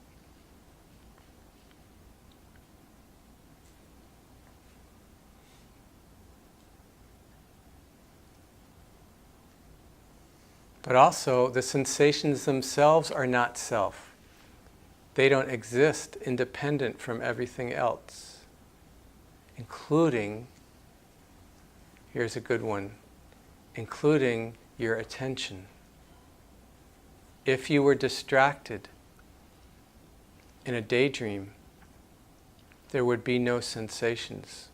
But also, the sensations themselves are not self. They don't exist independent from everything else, including, here's a good one, including your attention. If you were distracted in a daydream, there would be no sensations.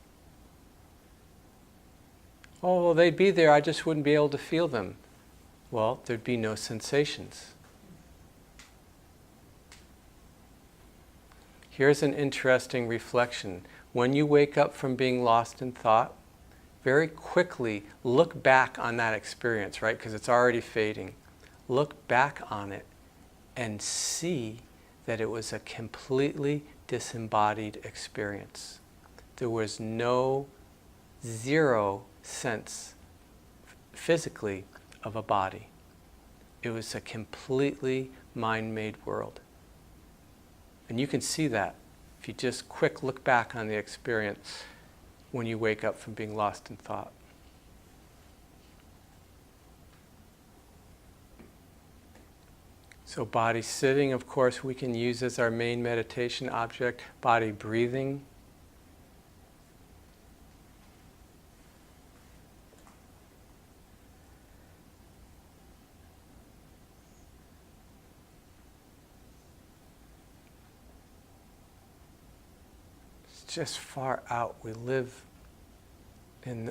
Oh, well, they'd be there, I just wouldn't be able to feel them. Well, there'd be no sensations. Here's an interesting reflection. When you wake up from being lost in thought, very quickly look back on that experience, right? Because it's already fading. Look back on it and see that it was a completely disembodied experience. There was zero sense physically of a body. It was a completely mind-made world. And you can see that if you just quick look back on the experience when you wake up from being lost in thought. So body sitting, of course, we can use as our main meditation object. Body breathing. Just far out. We live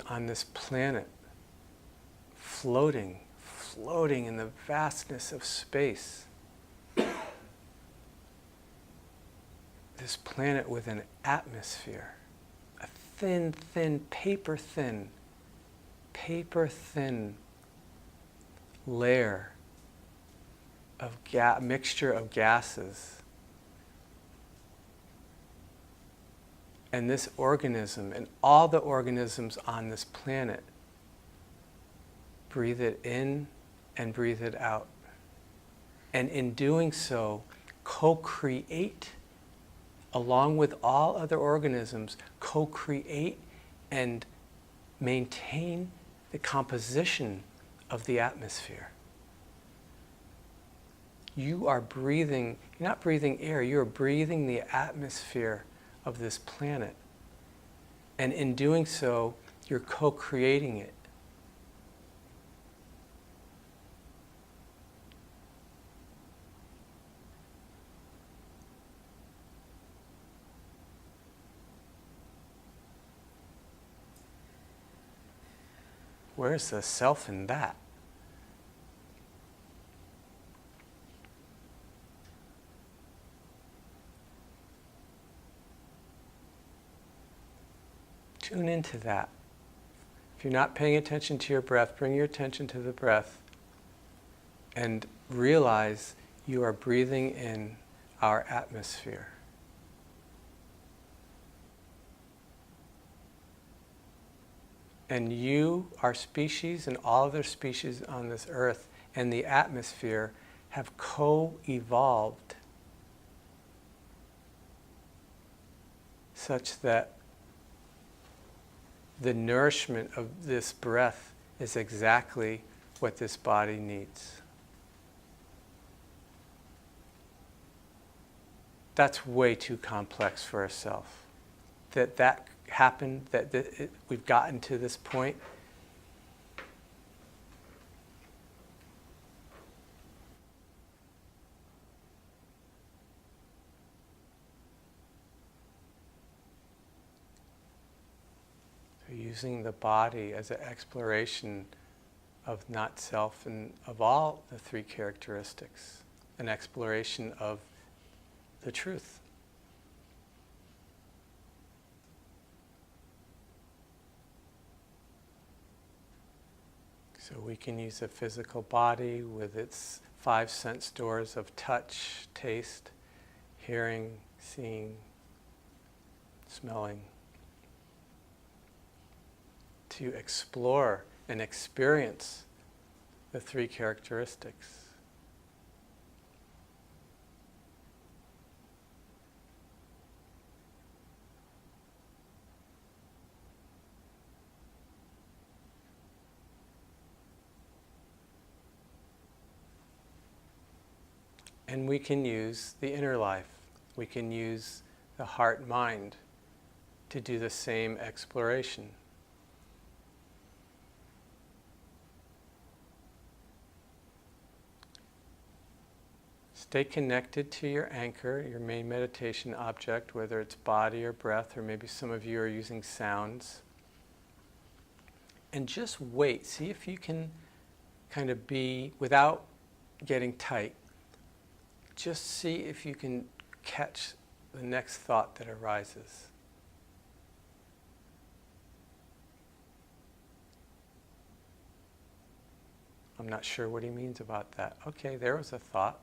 on this planet, floating in the vastness of space. This planet with an atmosphere, a thin, paper thin layer of mixture of gases. And this organism and all the organisms on this planet breathe it in and breathe it out. And in doing so, co-create, along with all other organisms, co-create and maintain the composition of the atmosphere. You are breathing, you're not breathing air, you are breathing the atmosphere of this planet. And in doing so, you're co-creating it. Where's the self in that? Tune into that. If you're not paying attention to your breath, bring your attention to the breath and realize you are breathing in our atmosphere. And you, our species, and all other species on this earth and the atmosphere have co-evolved such that the nourishment of this breath is exactly what this body needs. That's way too complex for ourselves. That happened, we've gotten to this point. using the body as an exploration of not self and of all the three characteristics, an exploration of the truth. So we can use a physical body with its 5 sense doors of touch, taste, hearing, seeing, smelling, to explore and experience the three characteristics. And we can use the inner life. We can use the heart-mind to do the same exploration. Stay connected to your anchor, your main meditation object, whether it's body or breath, or maybe some of you are using sounds. And just wait. See if you can kind of be, without getting tight, just see if you can catch the next thought that arises. I'm not sure what he means about that. Okay, there was a thought.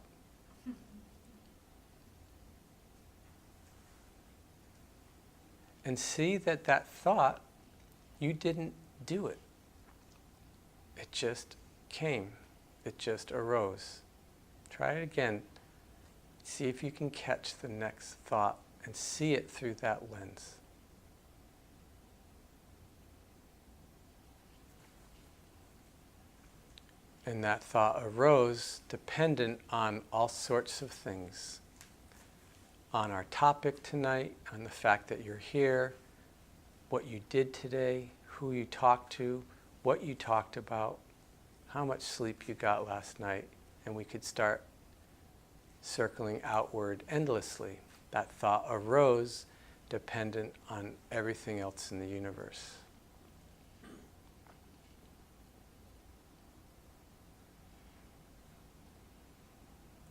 And see that that thought, you didn't do it. It just came. It just arose. Try it again. See if you can catch the next thought and see it through that lens. And that thought arose dependent on all sorts of things. On our topic tonight, on the fact that you're here, what you did today, who you talked to, what you talked about, how much sleep you got last night, and we could start circling outward endlessly. That thought arose dependent on everything else in the universe.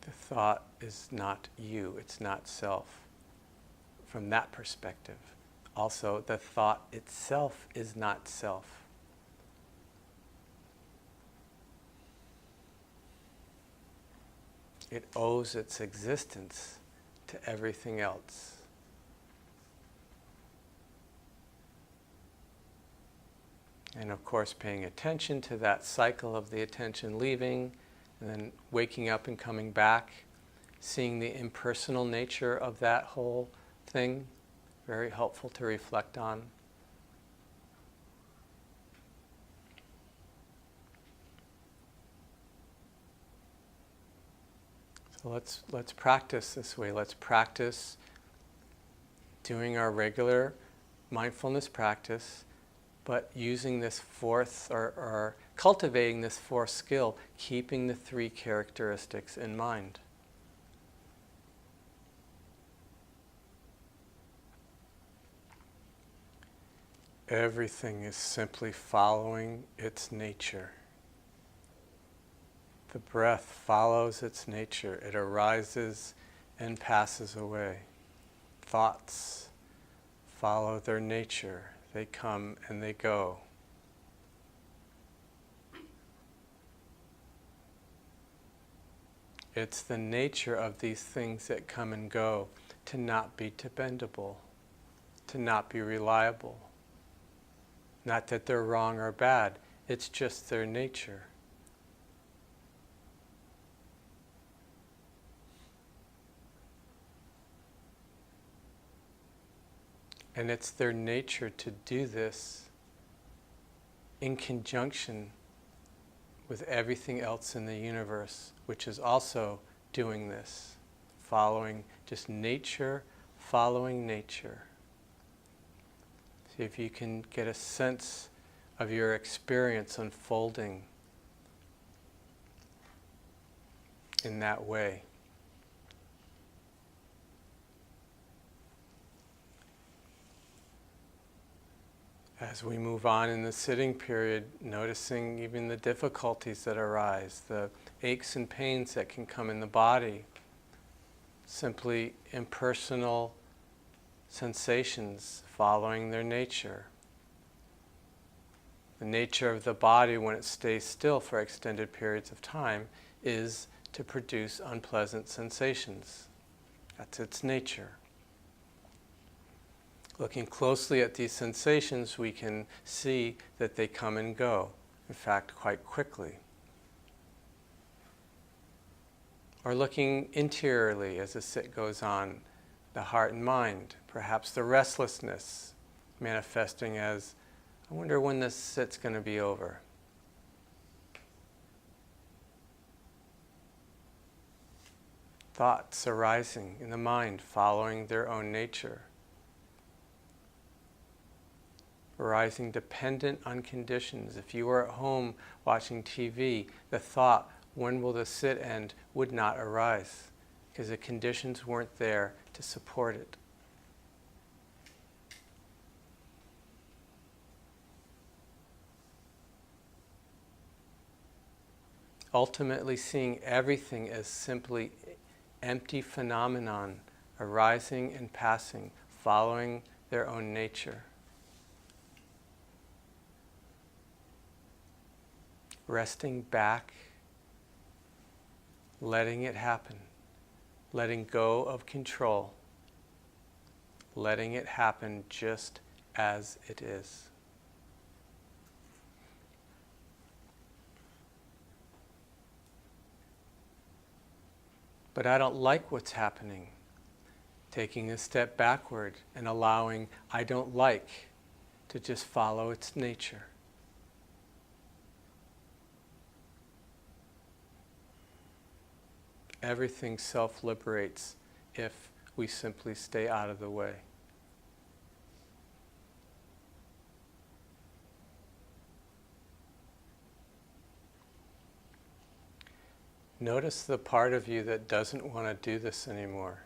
The thought is not you, it's not self. From that perspective. Also, the thought itself is not self. It owes its existence to everything else. And of course, paying attention to that cycle of the attention leaving, and then waking up and coming back, seeing the impersonal nature of that whole thing, very helpful to reflect on. So let's practice this way. Let's practice doing our regular mindfulness practice, but using this fourth, or cultivating this fourth skill, keeping the three characteristics in mind. Everything is simply following its nature. The breath follows its nature. It arises and passes away. Thoughts follow their nature. They come and they go. It's the nature of these things that come and go to not be dependable, to not be reliable. Not that they're wrong or bad, it's just their nature. And it's their nature to do this in conjunction with everything else in the universe, which is also doing this, following just nature, following nature. See if you can get a sense of your experience unfolding in that way. As we move on in the sitting period, noticing even the difficulties that arise, the aches and pains that can come in the body, simply impersonal sensations following their nature. The nature of the body, when it stays still for extended periods of time, is to produce unpleasant sensations. That's its nature. Looking closely at these sensations, we can see that they come and go, in fact, quite quickly. Or looking interiorly as the sit goes on, the heart and mind, perhaps the restlessness manifesting as, I wonder when this sit's going to be over. Thoughts arising in the mind, following their own nature. Arising dependent on conditions. If you were at home watching TV, the thought, when will the sit end, would not arise because the conditions weren't there to support it. Ultimately seeing everything as simply empty phenomenon arising and passing, following their own nature. Resting back, letting it happen, letting go of control, letting it happen just as it is. But I don't like what's happening. Taking a step backward and allowing I don't like to just follow its nature. Everything self-liberates if we simply stay out of the way. Notice the part of you that doesn't want to do this anymore.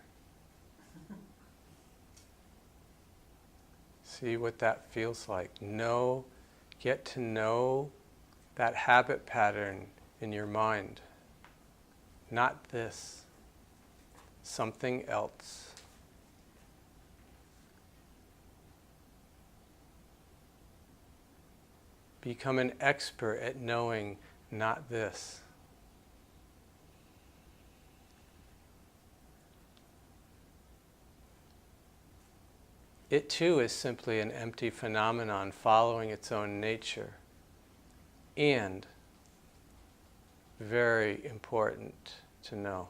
See what that feels like. Get to know that habit pattern in your mind. Not this, something else. Become an expert at knowing not this. It too is simply an empty phenomenon following its own nature. And very important to know.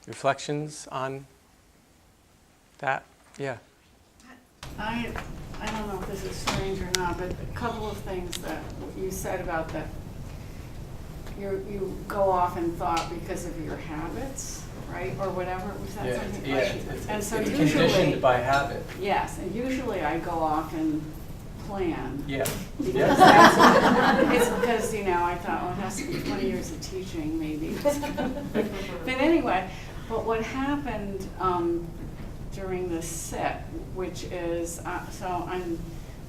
Reflections on that? Yeah. I don't know if this is strange or not, but a couple of things that you said about that you go off in thought because of your habits, right, or whatever. Was that something? And so it's usually conditioned by habit. Yes, and usually I go off and plan. Yeah. Because it's because, I thought, it has to be 20 years of teaching, maybe. But anyway, but what happened during the sit, which is, so I'm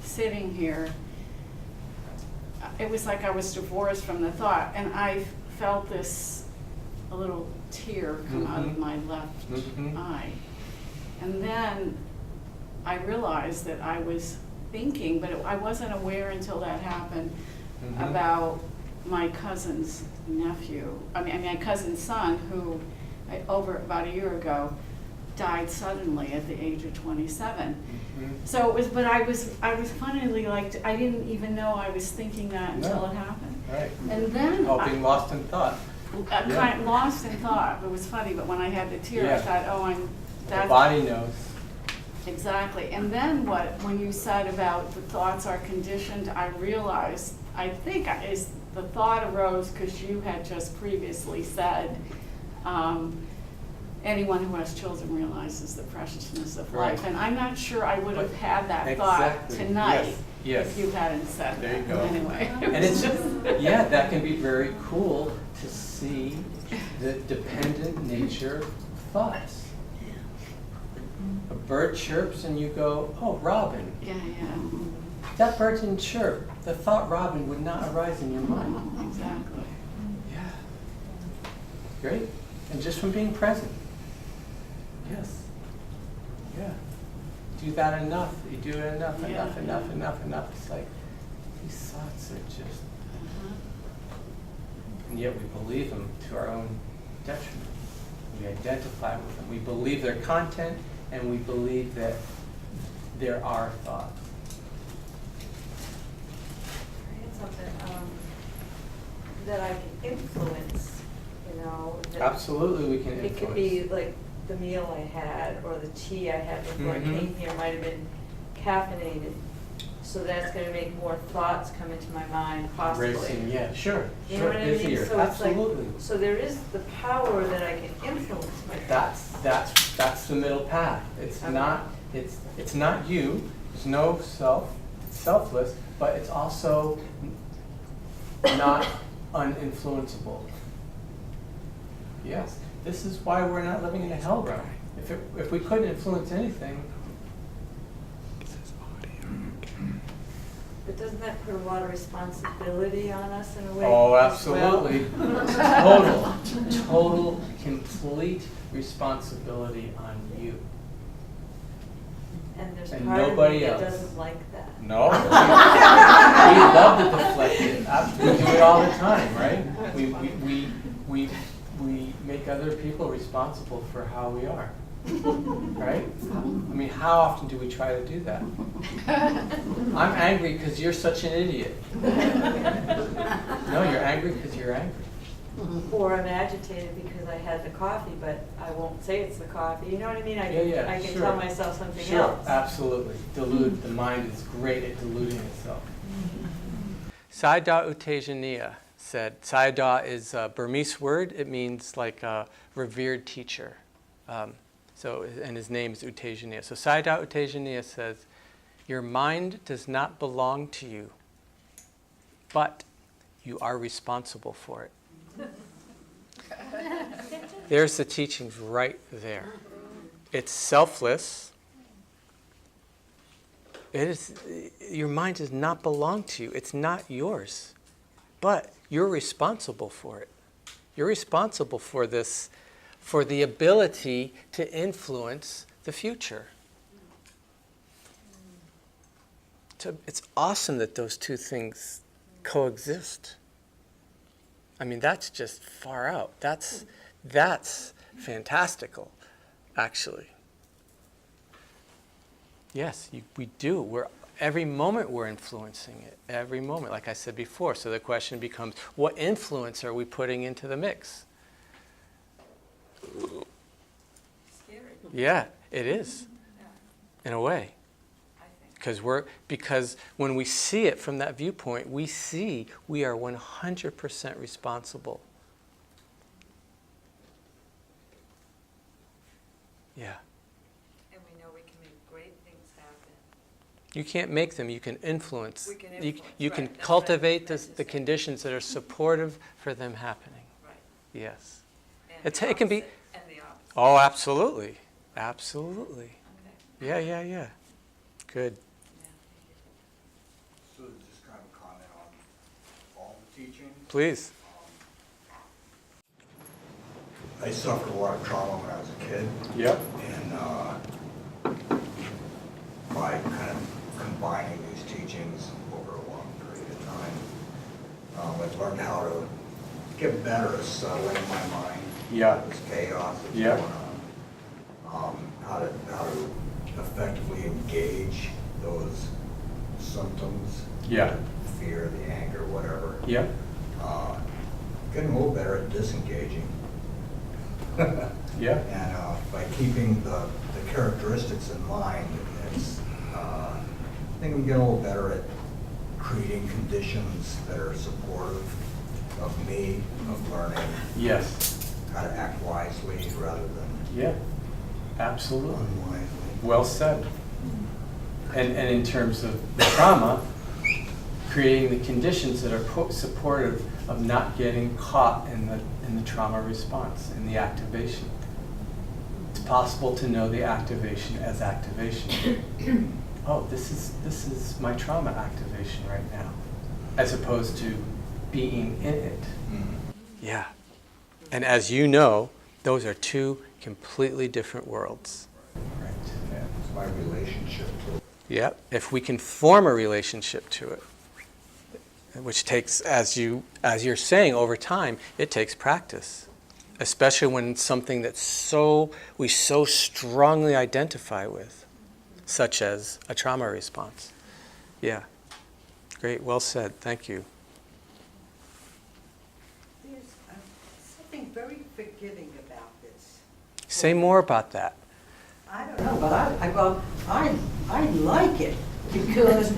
sitting here, it was like I was divorced from the thought, and I felt a little tear come out of my left eye. And then I realized that I was thinking, but I wasn't aware until that happened, about my cousin's my cousin's son, who over about a year ago died suddenly at the age of 27. So it was, but I was funnily like, I didn't even know I was thinking that until it happened. Right. And then Oh, being lost in thought. I kind of lost in thought. It was funny, but when I had the tear, I Yeah. thought, oh, The that's body knows. exactly. And then when you said about the thoughts are conditioned, I realized, I think the thought arose because you had just previously said, anyone who has children realizes the preciousness of Right. life. And I'm not sure I would have had that Exactly. thought tonight Yes. if you hadn't said There that. you go. Anyway. And it's just, yeah, that can be very cool to see the dependent nature of thoughts. A bird chirps and you go, oh, robin. Yeah, That bird didn't chirp. The thought robin would not arise in your mind. exactly. Yeah. Great. And just from being present. Yes. Yeah. Do that enough. You do it enough. It's like, these thoughts are just, and yet we believe them to our own detriment. We identify with them. We believe their content, and we believe that they're our thoughts. I had something that I can influence, you know. that Absolutely, we can It influence. could be like the meal I had or the tea I had before I came here might have been caffeinated. So that's gonna make more thoughts come into my mind possibly. Racing, yeah, sure. You know what I mean? Busier. So it's like, Absolutely. so there is the power that I can influence my thoughts. That's the middle path. It's Okay. not you. There's no self. It's selfless, but it's also not uninfluenceable. Yes. This is why we're not living in a hell realm. If we couldn't influence anything, But doesn't that put a lot of responsibility on us in a way? oh, as well? absolutely. Total, complete responsibility on you. And there's And part of nobody me that else. doesn't like that. No. We love to deflect it. We do it all the time, right? We make other people responsible for how we are. Right? I mean, how often do we try to do that? I'm angry because you're such an idiot. No, you're angry because you're angry. Or I'm agitated because I had the coffee, but I won't say it's the coffee. You know what I mean? I can sure. tell myself something Sure, else. absolutely. Dilute. The mind is great at diluting itself. Sayadaw Utejaniya said, Sayadaw is a Burmese word. It means like a revered teacher. And his name is Utejaniya. So Sayadaw Utejaniya says, your mind does not belong to you, but you are responsible for it. There's the teachings right there. It's selfless. It is, your mind does not belong to you. It's not yours. But you're responsible for it. You're responsible for this, for the ability to influence the future. So it's awesome that those two things coexist. I mean, that's just far out. That's fantastical, actually. Yes, we do. Every moment we're influencing it. Every moment, like I said before. So the question becomes, what influence are we putting into the mix? Scary. Yeah, it is, Yeah, in a way. I think. Because when we see it from that viewpoint, we see we are 100% responsible. Yeah. And we know we can make great things happen. You can't make them, you can influence. We can You influence, can right, that's cultivate what I the conditions that are supportive for them happening. Right. Yes. And It the can be- opposite, and the opposite. Oh, absolutely. Absolutely. Okay. Yeah. Good. Yeah. So just kind of comment on all the teachings. Please. I suffered a lot of trauma when I was a kid, Yep. and by kind of combining these teachings over a long period of time, I've learned how to get better at settling my mind. Yeah. This chaos that's Yeah. going on. How to effectively engage those symptoms. Yeah. Fear, the anger, whatever. Yep. getting a little better at disengaging. Yeah. And by keeping the characteristics in mind, it's, I think I'm getting a little better at creating conditions that are supportive of me, of learning Yes. how to act wisely rather than Yeah. Absolutely. unwisely. Well said. And in terms of the trauma, creating the conditions that are supportive of not getting caught in the trauma response, in the activation. It's possible to know the activation as activation. Oh, this is my trauma activation right now, as opposed to being in it. Mhm. Yeah. And as you know, those are two completely different worlds. Right. Yeah, it's my relationship to it. Yep. If we can form a relationship to it, which takes, as you're saying, over time, it takes practice, especially when it's something that we so strongly identify with, such as a trauma response. Yeah. Great. Well said. Thank you. There's something very forgiving about this. Say more about that. I don't know, but I like it because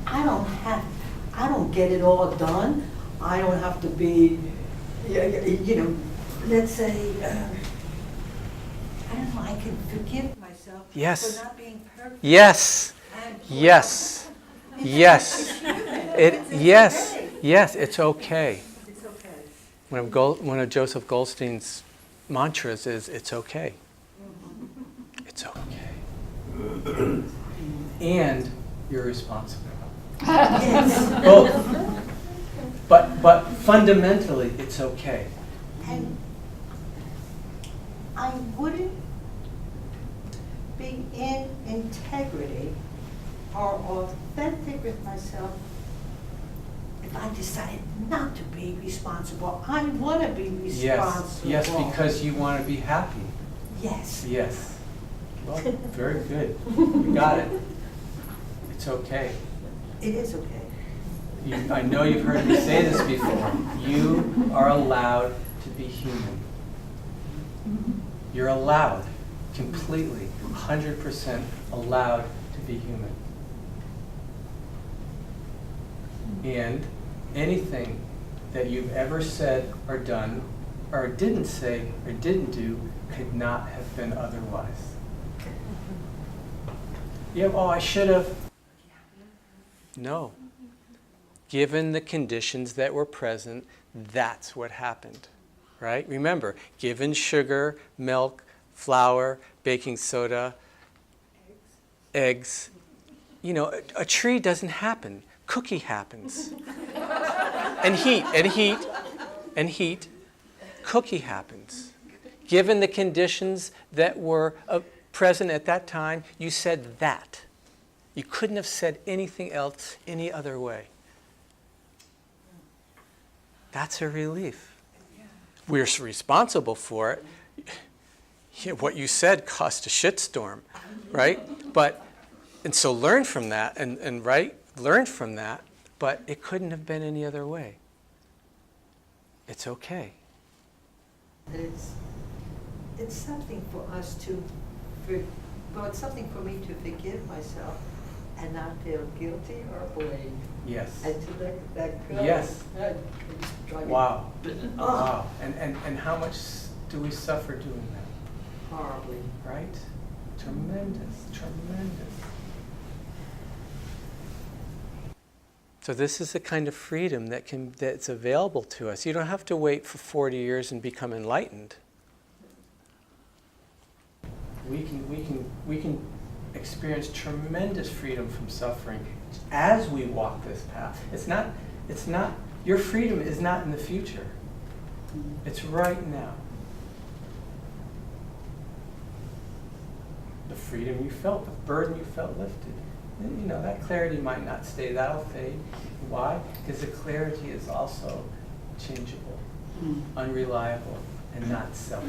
I don't get it all done. I don't have to be, let's say, I don't know, I can forgive myself Yes. for not being perfect. Yes. And Yes. Yes. It's human. Yes. Okay. Yes. It's okay. It's okay. One of Joseph Goldstein's mantras is, "It's okay. It's okay." And you're responsible. Yes. Both. But fundamentally, it's okay. And I wouldn't be in integrity or authentic with myself if I decided not to be responsible. I want to be responsible. Yes, because you want to be happy. Yes. Yes. Well, very good. You got it. It's okay. It is okay. I know you've heard me say this before. You are allowed to be human. You're allowed, completely, 100% allowed to be human. And anything that you've ever said or done, or didn't say or didn't do, could not have been otherwise. Yeah, oh, I should have. No. Given the conditions that were present, that's what happened, right? Remember, given sugar, milk, flour, baking soda, eggs, a tree doesn't happen. Cookie happens. And heat, cookie happens. Given the conditions that were present at that time, you said that. You couldn't have said anything else any other way. That's a relief. We're responsible for it. What you said caused a shitstorm, right? And so learn from that, learn from that, but it couldn't have been any other way. It's okay. It's something for us to, it's something for me to forgive myself and not feel guilty or blame. Yes. And to let that go. Yes. It's driving Wow. me Wow. And how much do we suffer doing that? horribly. Right? Tremendous, tremendous. So this is the kind of freedom that's available to us. You don't have to wait for 40 years and become enlightened. We can experience tremendous freedom from suffering as we walk this path. It's not, your freedom is not in the future. It's right now. The freedom you felt, the burden you felt lifted. And, that clarity might not stay, that'll fade. Why? Because the clarity is also changeable, unreliable, and not self.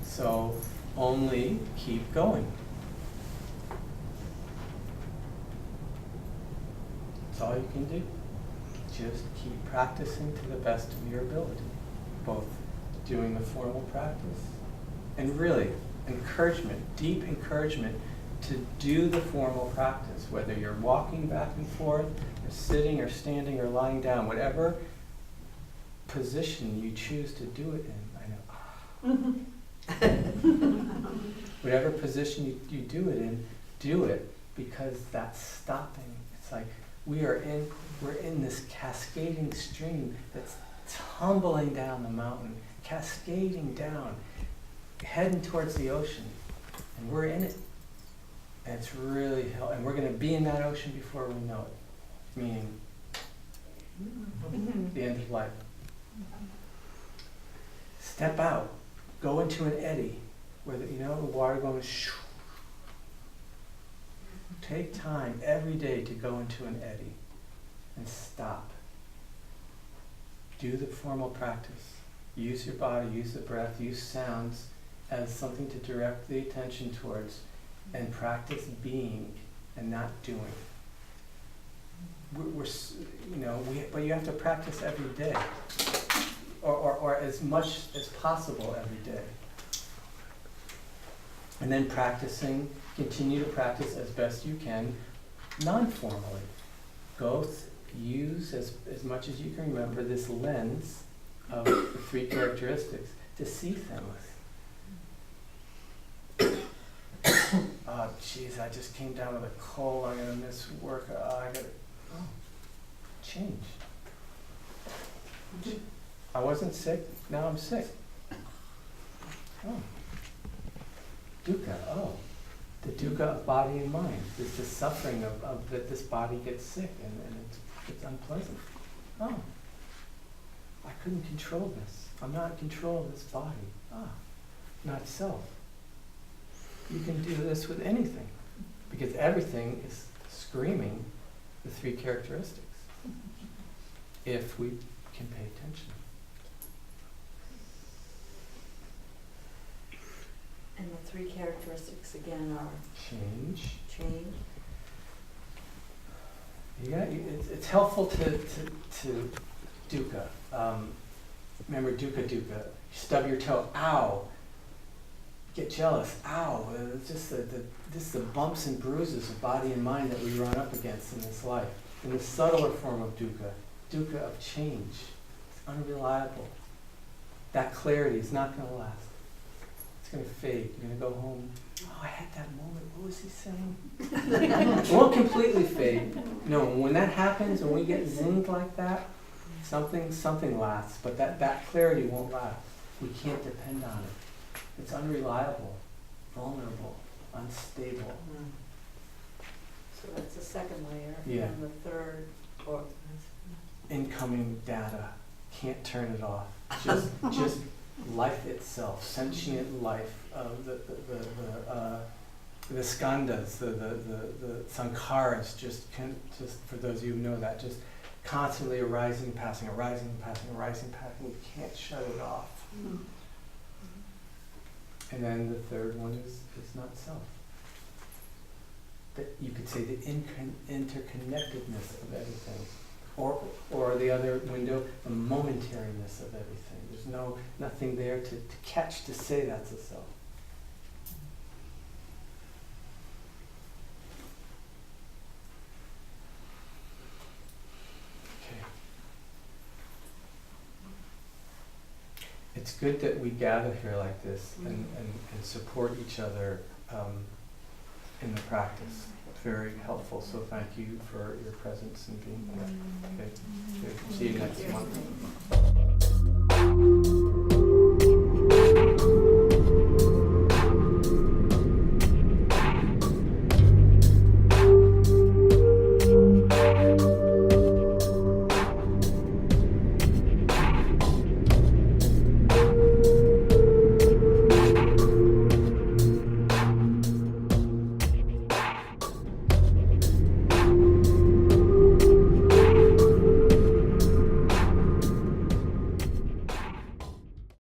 So only keep going. That's all you can do. Just keep practicing to the best of your ability, both doing the formal practice and really encouragement, deep encouragement to do the formal practice, whether you're walking back and forth, or sitting or standing or lying down, whatever position you choose to do it in. I know. Whatever position you do it in, do it, because that's stopping. It's like we're in this cascading stream that's tumbling down the mountain, cascading down, heading towards the ocean, and we're in it. And it's really and we're going to be in that ocean before we know it, meaning the end of life. Step out, go into an eddy, where the water going shoo. Take time every day to go into an eddy and stop. Do the formal practice. Use your body, use the breath, use sounds as something to direct the attention towards, and practice being and not doing. But you have to practice every day, or as much as possible every day. And then continue to practice as best you can, non-formally. Use as much as you can remember this lens of the three characteristics to see things. Oh, geez, I just came down with a cold. I'm gonna miss work. Change. I wasn't sick. Now I'm sick. Oh. Dukkha. Oh. The dukkha of body and mind. It's the suffering of that this body gets sick and it's unpleasant. Oh. I couldn't control this. I'm not in control of this body. Not self. You can do this with anything, because everything is screaming the three characteristics, if we can pay attention. And the three characteristics again are Change. It's helpful to dukkha. Remember dukkha. You stub your toe. Ow. Get jealous. Ow. It's just the bumps and bruises of body and mind that we run up against in this life. In the subtler form of dukkha of change. It's unreliable. That clarity is not going to last. It's going to fade. You're going to go home. Oh, I had that moment. What was he saying? It won't completely fade. No, when that happens, when we get zinged like that, something lasts. But that clarity won't last. We can't depend on it. It's unreliable, vulnerable, unstable. So that's the second layer. Yeah. And the third, Incoming data. Can't turn it off. Just life itself, sentient life, the skandhas, the sankharas, just for those of you who know that, just constantly arising and passing. We can't shut it off. Mm-hmm. And then the third one is not self. That you could say the interconnectedness of everything. Or the other window, the momentariness of everything. There's nothing there to catch to say that's a self. Okay. It's good that we gather here like this and support each other in the practice. Very helpful, so thank you for your presence and being here. Okay, good. See you next month.